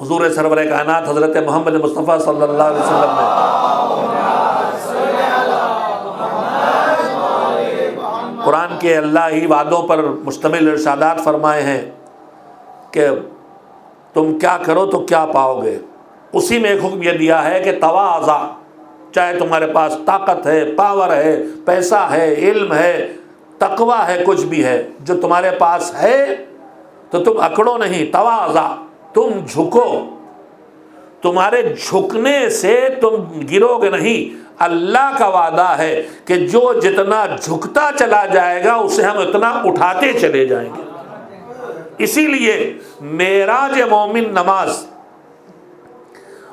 حضور سرور کائنات حضرت محمد مصطفیٰ صلی اللہ علیہ وسلم نے قرآن کے اللہ ہی وعدوں پر مشتمل ارشادات فرمائے ہیں کہ تم کیا کرو تو کیا پاؤ گے۔ اسی میں ایک حکم یہ دیا ہے کہ تواضع، چاہے تمہارے پاس طاقت ہے، پاور ہے، پیسہ ہے، علم ہے، تقوی ہے، کچھ بھی ہے، جو تمہارے پاس ہے تو تم اکڑو نہیں، تواضع، تم جھکو۔ تمہارے جھکنے سے تم گرو گے نہیں۔ اللہ کا وعدہ ہے کہ جو جتنا جھکتا چلا جائے گا اسے ہم اتنا اٹھاتے چلے جائیں گے۔ اسی لیے معراج مومن نماز،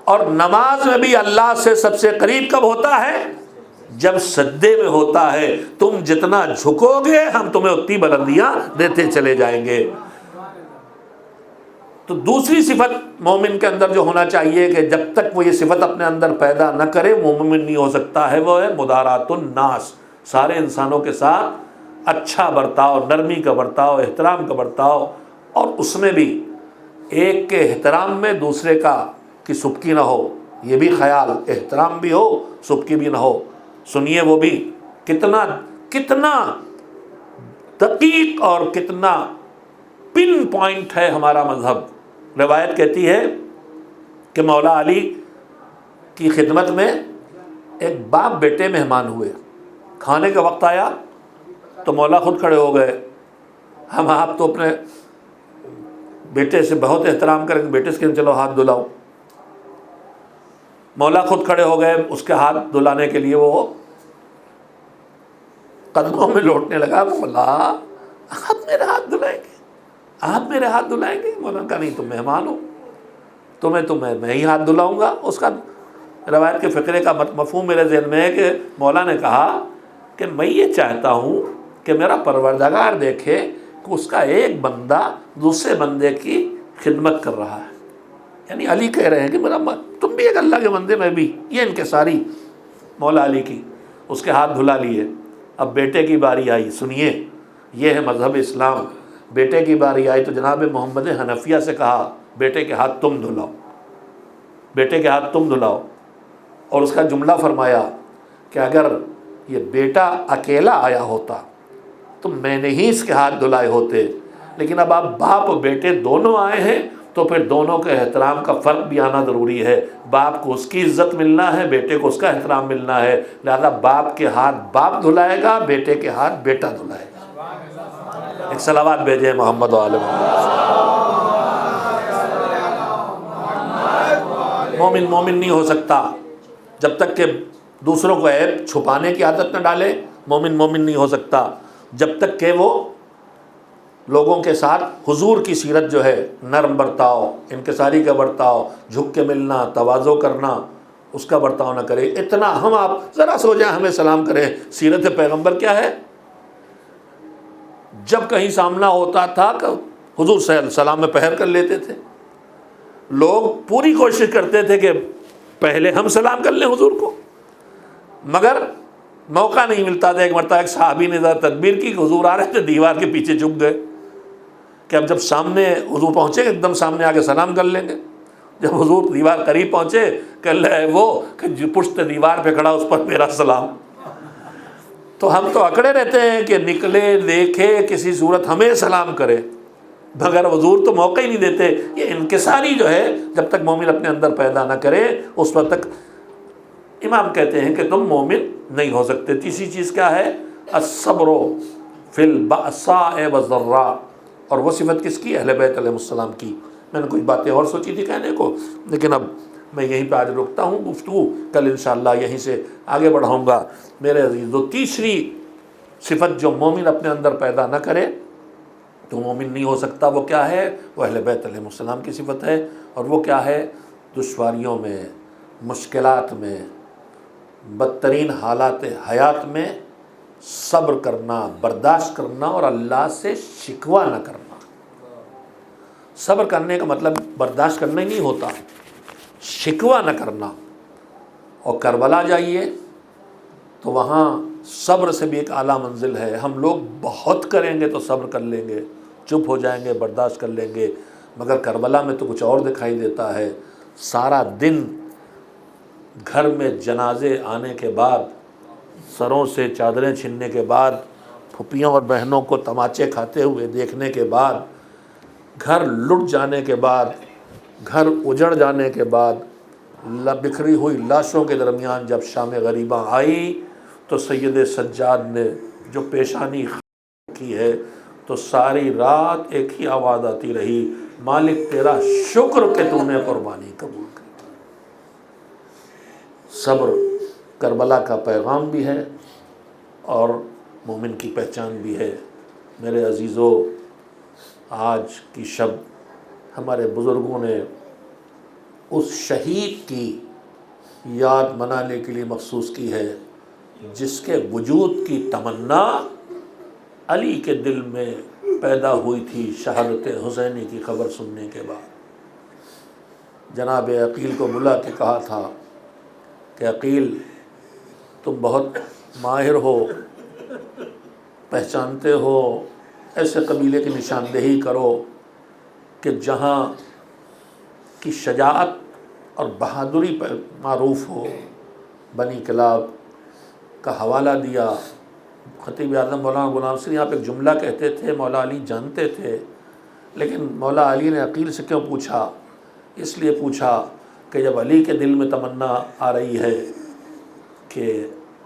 اور نماز میں بھی اللہ سے سب سے قریب کب ہوتا ہے؟ جب سجدے میں ہوتا ہے۔ تم جتنا جھکو گے ہم تمہیں اتنی بلندیاں دیتے چلے جائیں گے۔ تو دوسری صفت مومن کے اندر جو ہونا چاہیے کہ جب تک وہ یہ صفت اپنے اندر پیدا نہ کرے وہ مومن نہیں ہو سکتا ہے، وہ ہے مدارات الناس، سارے انسانوں کے ساتھ اچھا برتاؤ، نرمی کا برتاؤ، احترام کا برتاؤ، اور اس میں بھی ایک کے احترام میں دوسرے کی سبکی نہ ہو، یہ بھی خیال، احترام بھی ہو سبکی بھی نہ ہو۔ سنیے وہ بھی کتنا دقیق اور کتنا پن پوائنٹ ہے ہمارا مذہب۔ روایت کہتی ہے کہ مولا علی کی خدمت میں ایک باپ بیٹے مہمان ہوئے، کھانے کا وقت آیا تو مولا خود کھڑے ہو گئے۔ ہم آپ تو اپنے بیٹے سے بہت احترام کریں گے، بیٹے سے کہیں چلو ہاتھ دھلاؤ۔ مولا خود کھڑے ہو گئے، اس کے ہاتھ دھلانے کے لیے وہ قدموں میں لوٹنے لگا۔ مولا آپ میرے ہاتھ دھلائیں گے، آپ میرے ہاتھ دھلائیں گے؟ مولا کہا نہیں، تم مہمان ہو، تمہیں تو میں ہی ہاتھ دھلاؤں گا۔ اس کا روایت کے فقرے کا مفہوم میرے ذہن میں ہے کہ مولا نے کہا کہ میں یہ چاہتا ہوں کہ میرا پروردگار دیکھے کہ اس کا ایک بندہ دوسرے بندے کی خدمت کر رہا ہے۔ یعنی علی کہہ رہے ہیں کہ تم بھی ایک اللہ کے بندے، میں بھی، یہ انکساری مولا علی کی۔ اس کے ہاتھ دھلا لیے۔ اب بیٹے کی باری آئی، سنیے یہ ہے مذہب اسلام۔ بیٹے کی باری آئی تو جناب محمد حنفیہ سے کہا بیٹے کے ہاتھ تم دھلاؤ، بیٹے کے ہاتھ تم دھلاؤ۔ اور اس کا جملہ فرمایا کہ اگر یہ بیٹا اکیلا آیا ہوتا تو میں نے ہی اس کے ہاتھ دھلائے ہوتے، لیکن اب آپ باپ اور بیٹے دونوں آئے ہیں تو پھر دونوں کے احترام کا فرق بھی آنا ضروری ہے۔ باپ کو اس کی عزت ملنا ہے، بیٹے کو اس کا احترام ملنا ہے، لہذا باپ کے ہاتھ باپ دھلائے گا، بیٹے کے ہاتھ بیٹا دھلائے گا۔ ایک صلوات بھیجیں محمد و آل محمد۔ مومن نہیں ہو سکتا جب تک کہ دوسروں کو عیب چھپانے کی عادت نہ ڈالے۔ مومن نہیں ہو سکتا جب تک کہ وہ لوگوں کے ساتھ حضور کی سیرت جو ہے، نرم برتاؤ، انکساری کا برتاؤ، جھک کے ملنا، تواضع کرنا، اس کا برتاؤ نہ کرے۔ اتنا ہم آپ ذرا سو جائیں ہمیں سلام کریں۔ سیرت پیغمبر کیا ہے؟ جب کہیں سامنا ہوتا تھا کہ حضور صلی اللہ علیہ وسلم میں پہر کر لیتے تھے۔ لوگ پوری کوشش کرتے تھے کہ پہلے ہم سلام کر لیں حضور کو، مگر موقع نہیں ملتا تھا۔ ایک مرتبہ ایک صحابی نے ذرا تدبیر کی کہ حضور آ رہے تھے، دیوار کے پیچھے چھپ گئے کہ اب جب سامنے حضور پہنچے ایک دم سامنے آ کے سلام کر لیں گے۔ جب حضور دیوار قریب پہنچے کہ اللہ ہے وہ کہ جو پشت دیوار پہ کھڑا اس پر میرا سلام۔ تو ہم تو اکڑے رہتے ہیں کہ نکلے دیکھے کسی صورت ہمیں سلام کرے، مگر حضور تو موقع ہی نہیں دیتے۔ یہ انکساری جو ہے جب تک مومن اپنے اندر پیدا نہ کرے اس وقت تک امام کہتے ہیں کہ تم مومن نہیں ہو سکتے۔ تیسری چیز کیا ہے؟ الصبر فی البأساء والضراء، اور وہ صفت کس کی؟ اہل بیت علیہ السلام کی۔ میں نے کچھ باتیں اور سوچی تھی کہنے کو، لیکن اب میں یہیں پہ آج رکتا ہوں گفتگو، کل انشاءاللہ یہیں سے آگے بڑھاؤں گا۔ میرے عزیزو، تیسری صفت جو مومن اپنے اندر پیدا نہ کرے تو مومن نہیں ہو سکتا، وہ کیا ہے؟ وہ اہل بیت علیہ السلام کی صفت ہے۔ اور وہ کیا ہے؟ دشواریوں میں، مشکلات میں، بدترین حالات حیات میں صبر کرنا، برداشت کرنا اور اللہ سے شکوہ نہ کرنا۔ صبر کرنے کا مطلب برداشت کرنا ہی نہیں ہوتا، شکوہ نہ کرنا۔ اور کربلا جائیے تو وہاں صبر سے بھی ایک اعلیٰ منزل ہے۔ ہم لوگ بہت کریں گے تو صبر کر لیں گے، چپ ہو جائیں گے، برداشت کر لیں گے، مگر کربلا میں تو کچھ اور دکھائی دیتا ہے۔ سارا دن گھر میں جنازے آنے کے بعد، سروں سے چادریں چھننے کے بعد، پھپھیوں اور بہنوں کو تماچے کھاتے ہوئے دیکھنے کے بعد، گھر لٹ جانے کے بعد، گھر اجڑ جانے کے بعد، بکھری ہوئی لاشوں کے درمیان جب شام غریباں آئی تو سید سجاد نے جو پیشانی کی ہے تو ساری رات ایک ہی آواز آتی رہی، مالک تیرا شکر کہ تو نے قربانی قبول کی۔ صبر کربلا کا پیغام بھی ہے اور مومن کی پہچان بھی ہے۔ میرے عزیزو، آج کی شب ہمارے بزرگوں نے اس شہید کی یاد منانے کے لیے مخصوص کی ہے جس کے وجود کی تمنا علی کے دل میں پیدا ہوئی تھی شہادت حسینی کی خبر سننے کے بعد۔ جناب عقیل کو بلا کے کہا تھا کہ عقیل، تم بہت ماہر ہو، پہچانتے ہو، ایسے قبیلے کی نشاندہی کرو کہ جہاں کی شجاعت اور بہادری پر معروف ہو۔ بنی کلاب کا حوالہ دیا۔ خطیب اعظم مولانا غلام سری آپ ایک جملہ کہتے تھے، مولا علی جانتے تھے، لیکن مولا علی نے عقیل سے کیوں پوچھا؟ اس لیے پوچھا کہ جب علی کے دل میں تمنا آ رہی ہے کہ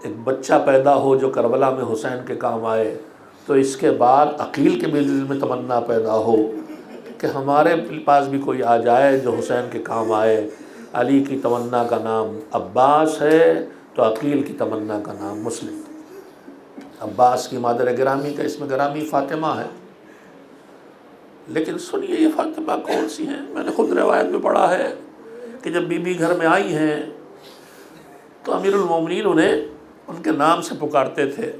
ایک بچہ پیدا ہو جو کربلا میں حسین کے کام آئے، تو اس کے بعد عقیل کے بھی دل میں تمنا پیدا ہو کہ ہمارے پاس بھی کوئی آ جائے جو حسین کے کام آئے۔ علی کی تمنا کا نام عباس ہے تو عقیل کی تمنا کا نام مسلم۔ عباس کی مادر گرامی کا اسم گرامی فاطمہ ہے، لیکن سنیے یہ فاطمہ کون سی ہیں؟ میں نے خود روایت میں پڑھا ہے کہ جب بی بی گھر میں آئی ہیں تو امیر المومنین انہیں ان کے نام سے پکارتے تھے،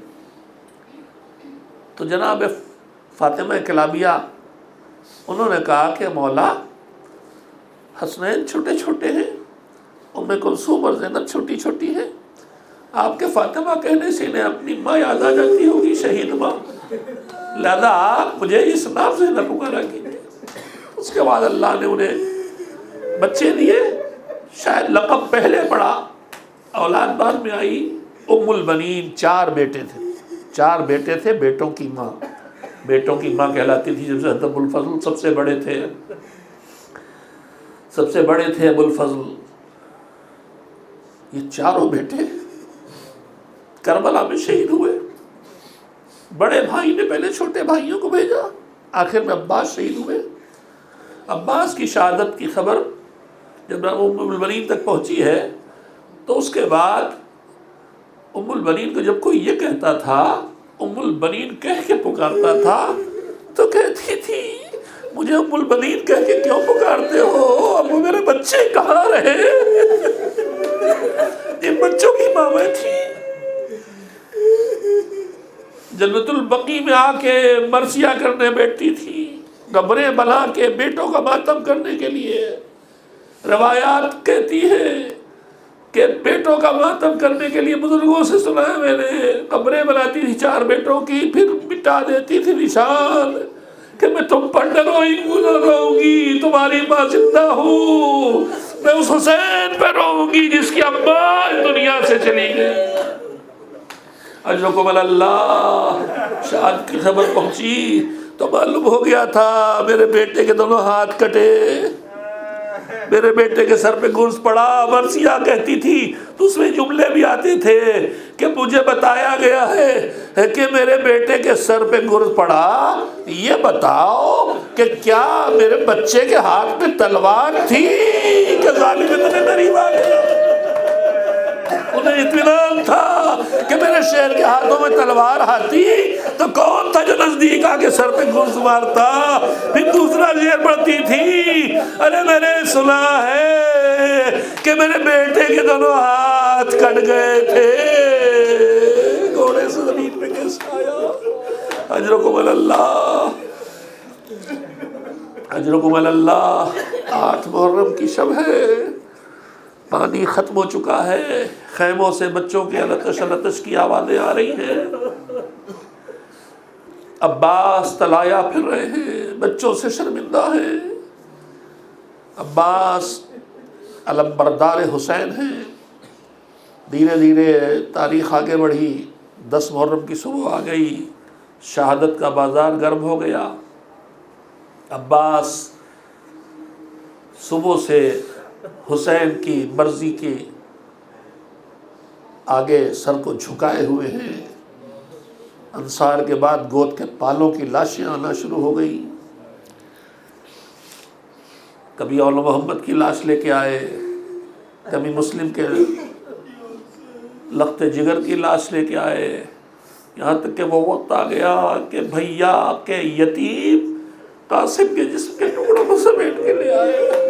تو جناب فاطمہ کلابیہ انہوں نے کہا کہ مولا، حسنین چھوٹے چھوٹے ہیں، ام کلثوم اور زینب چھوٹی چھوٹی ہیں، آپ کے فاطمہ کہنے سے انہیں اپنی ماں یاد آ جاتی ہوگی، شہید ماں، لہذا آپ مجھے اس نام سے نہ پکارا کیجیے۔ اس کے بعد اللہ نے انہیں بچے دیے، شاید لقب پہلے پڑا، اولاد بعد میں آئی۔ ام البنین، 4 بیٹے تھے، 4 بیٹے تھے، بیٹوں کی ماں، بیٹوں کی ماں کہلاتی تھی۔ جب سے حضرت ابو الفضل سب سے بڑے تھے، سب سے بڑے تھے ابو الفضل، یہ 4 بیٹے کربلا میں شہید ہوئے۔ بڑے بھائی نے پہلے چھوٹے بھائیوں کو بھیجا، آخر میں عباس شہید ہوئے۔ عباس کی شہادت کی خبر جب ام البنین تک پہنچی ہے تو اس کے بعد ام البنین کو جب کوئی یہ کہتا تھا، ام البنین کہہ کے پکارتا تھا تو کہتی تھی مجھے ام البنین کہہ کے کیوں پکارتے ہو؟ اب میرے بچے کہاں رہے؟ ان بچوں کی ماں میں تھی، جنت البقیع میں آ کے مرثیہ کرنے بیٹھتی تھی، قبریں بنا کے بیٹوں کا ماتم کرنے کے لیے۔ روایات کہتی ہے کہ بیٹوں کا ماتم کرنے کے لیے بزرگوں سے سنا ہے میں نے، قبریں بناتی تھی 4 بیٹوں کی، پھر مٹا دیتی تھی نشان کہ میں تم پر نہ رہوں گی، تمہاری ماں زندہ ہوں، میں اس حسین پہ رہوں گی جس کی اماں دنیا سے چلی گئی۔ اجرکم اللہ، شہادت کی خبر پہنچی تو معلوم ہو گیا تھا میرے بیٹے کے دونوں ہاتھ کٹے، میرے بیٹے کے سر پہ گرز پڑا، مرثیہ کہتی تھی تو اس میں جملے بھی آتے تھے کہ مجھے بتایا گیا ہے کہ میرے بیٹے کے سر پہ گرز پڑا، یہ بتاؤ کہ کیا میرے بچے کے ہاتھ میں تلوار تھی کہ ظالم اتنے قریب آ گیا؟ انہیں اطمینان تھا کہ میرے شہر کے ہاتھوں میں تلوار آتی تو کون تھا جو نزدیک آ کے سر پہ گرز مارتا؟ پھر دوسرا شعر پڑھتی تھی، ارے میں نے سنا ہے کہ میرے بیٹے کے دونوں ہاتھ کٹ گئے تھے، گھوڑے سے زمین پہ کیسے آیا؟ اجرکم اللہ، اجرکم اللہ۔ 8 محرم کی شب ہے، پانی ختم ہو چکا ہے، خیموں سے بچوں کے لطش لطش کی آوازیں آ رہی ہیں، عباس تلایا پھر رہے ہیں، بچوں سے شرمندہ ہیں، عباس علمبردار حسین ہیں۔ دھیرے دھیرے تاریخ آگے بڑھی، 10 محرم کی صبح آ گئی، شہادت کا بازار گرم ہو گیا۔ عباس صبح سے حسین کی مرضی کے آگے سر کو جھکائے ہوئے ہیں۔ انصار کے بعد گود کے پالوں کی لاشیں آنا شروع ہو گئی، کبھی اول محمد کی لاش لے کے آئے، کبھی مسلم کے لخت جگر کی لاش لے کے آئے، یہاں تک کہ وہ وقت آ گیا کہ بھیا کے یتیم قاسم کے جسم کے ٹکڑوں کو سمیٹ کے لے آئے۔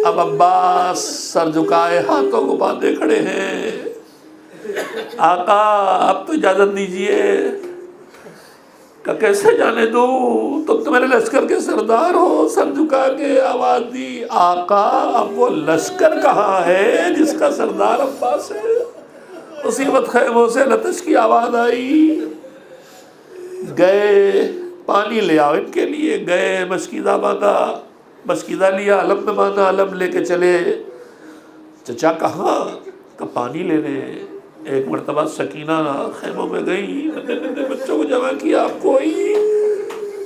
اب عباس سر جھکائے ہاتھوں کو باندھے کھڑے ہیں، آقا اب تو اجازت دیجئے کہ کیسے جانے دوں، تم تو میرے لشکر کے سردار ہو۔ سر جھکا کے آواز دی، آقا اب وہ لشکر کہاں ہے جس کا سردار عباس ہے؟ اسی وقت خیموں سے لطش کی آواز آئی، گئے پانی لے آؤ ان کے لیے، گئے مشکیزہ باندھا، مشکیزہ لیا، علم میں باندھا، علم لے کے چلے۔ چچا کہاں؟ کہ پانی لینے۔ ایک مرتبہ سکینہ خیموں میں گئی، بچوں کو جمع کیا، کوئی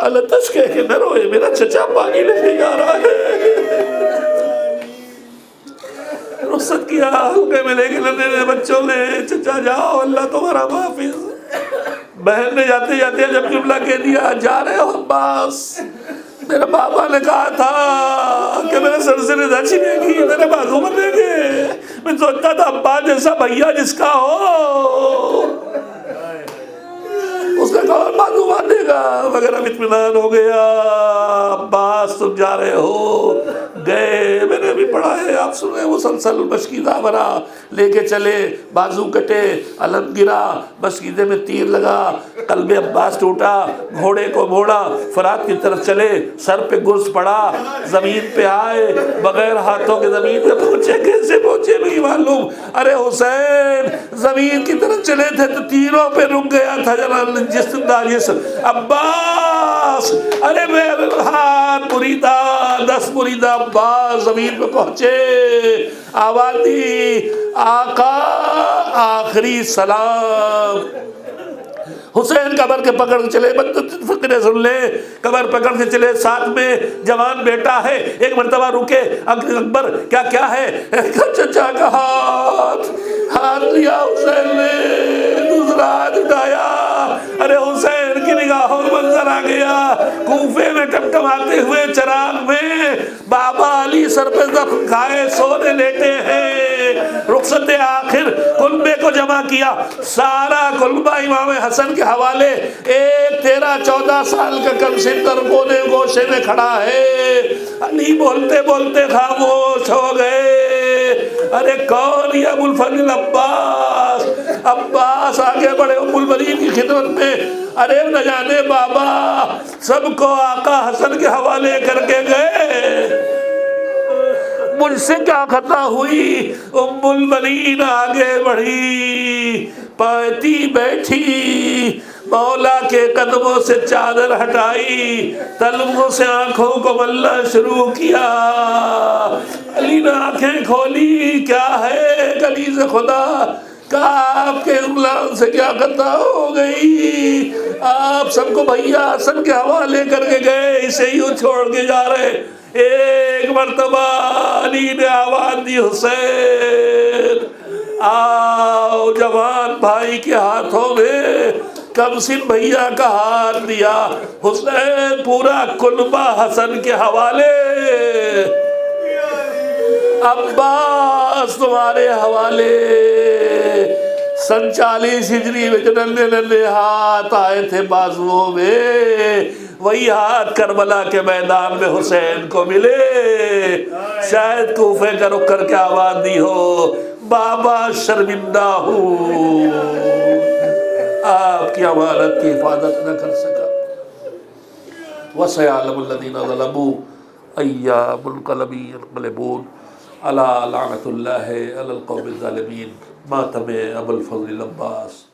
التش کہہ کے نہ روئے، میرا چچا پانی لینے جا رہا ہے۔ رخصت کیا، حلقے میں لے کے لنے بچوں نے، چچا جاؤ اللہ تمہارا محافظ۔ بہن نے جاتے جاتے جب جملہ کہہ دیا، جا رہے ہو عباس، میرے بابا نے کہا تھا کہ میرے سر سے رضا چھینے گی، میرے بازو میں دے گے، میں سوچتا تھا عباس جیسا بھیا جس کا ہو اس کا کون بازو باندھے گا، مگر اب اطمینان ہو گیا۔ عباس تم جا رہے ہو، گئے، میں نے بھی پڑھا ہے، آپ سنیں، مسلسل مشکیزہ بنا، لے کے چلے، بازو کٹے، علم گرا، مشکیزے میں تیر لگا، قلب عباس ٹوٹا، گھوڑے کو موڑا، فرات کی طرف چلے، سر پہ گرز پڑا، زمین پہ آئے، بغیر ہاتھوں کے زمین پہ پہنچے، کیسے پہنچے نہیں معلوم۔ ارے حسین زمین کی طرف چلے تھے تو تیروں پہ رک گیا تھا جلال جسم جسم۔ عباس ارے میں ہاتھ مریدہ 10 مریدہ عباس زمین پہ پہنچے، آواز دی، آقا آخری سلام۔ حسین قبر کے پکڑ کے چلے، فقرے سن لے، قبر پکڑ کے چلے، ساتھ میں جوان بیٹا ہے، ایک مرتبہ رکے، اکبر کیا ہے؟ چچا کا ہاتھ لیا حسین نے، دوسرا ہاتھ اٹھایا، ارے حسین کی نگاہوں میں منظر آ گیا، کوفے میں ٹمٹماتے ہوئے چراغ میں بابا علی سر پہ زخم کھائے سونے لیٹے ہیں۔ رخصت آخر کلبے کو جمع کیا، سارا کلبہ امام حسن کے حوالے، ایک 13-14 سال کا کم سندر کونے گوشے میں کھڑا ہے، علی بولتے بولتے خاموش ہو گئے۔ ارے کون یہ ابو الفضل عباس؟ عباس آگے بڑھے ام البنین کی خدمت میں، ارے نہ جانے بابا سب کو آقا حسن کے حوالے کر کے گئے، مجھ سے کیا خطا ہوئی؟ ام البنین آگے بڑھی، پاتی بیٹھی، مولا کے قدموں سے چادر ہٹائی، تلووں سے آنکھوں کو ملنا شروع کیا۔ علی نے آنکھیں کھولی، کیا ہے کلیز خدا؟ کہا آپ کے املان سے کیا خطا ہو گئی؟ آپ سب کو بھیا حسن کے حوالے کر کے گئے، اسے یوں چھوڑ کے جا رہے؟ ایک مرتبہ علی نے آواز دی حسین آؤ، جوان بھائی کے ہاتھوں میں کمسن بھیا کا ہاتھ دیا، حسین پورا کلبہ حسن کے حوالے، عباس تمہارے حوالے۔ 47 ہجری میں جو ننھے ننھے ہاتھ آئے تھے بازوؤں میں، وہی ہاتھ کربلا کے میدان میں حسین کو ملے۔ شاید کوفے کا رخ کر کے آواز دی ہو، بابا شرمندہ ہوں، آپ کی امانت کی حفاظت نہ کر سکا۔ وَسَيَعْلَمُ الَّذِينَ ظَلَمُوا أَيَّ مُنْقَلَبٍ يَنقَلِبُونَ۔ الا لعنت اللہ علی القوم الظالمین۔ ماتم ابو الفضل العباس۔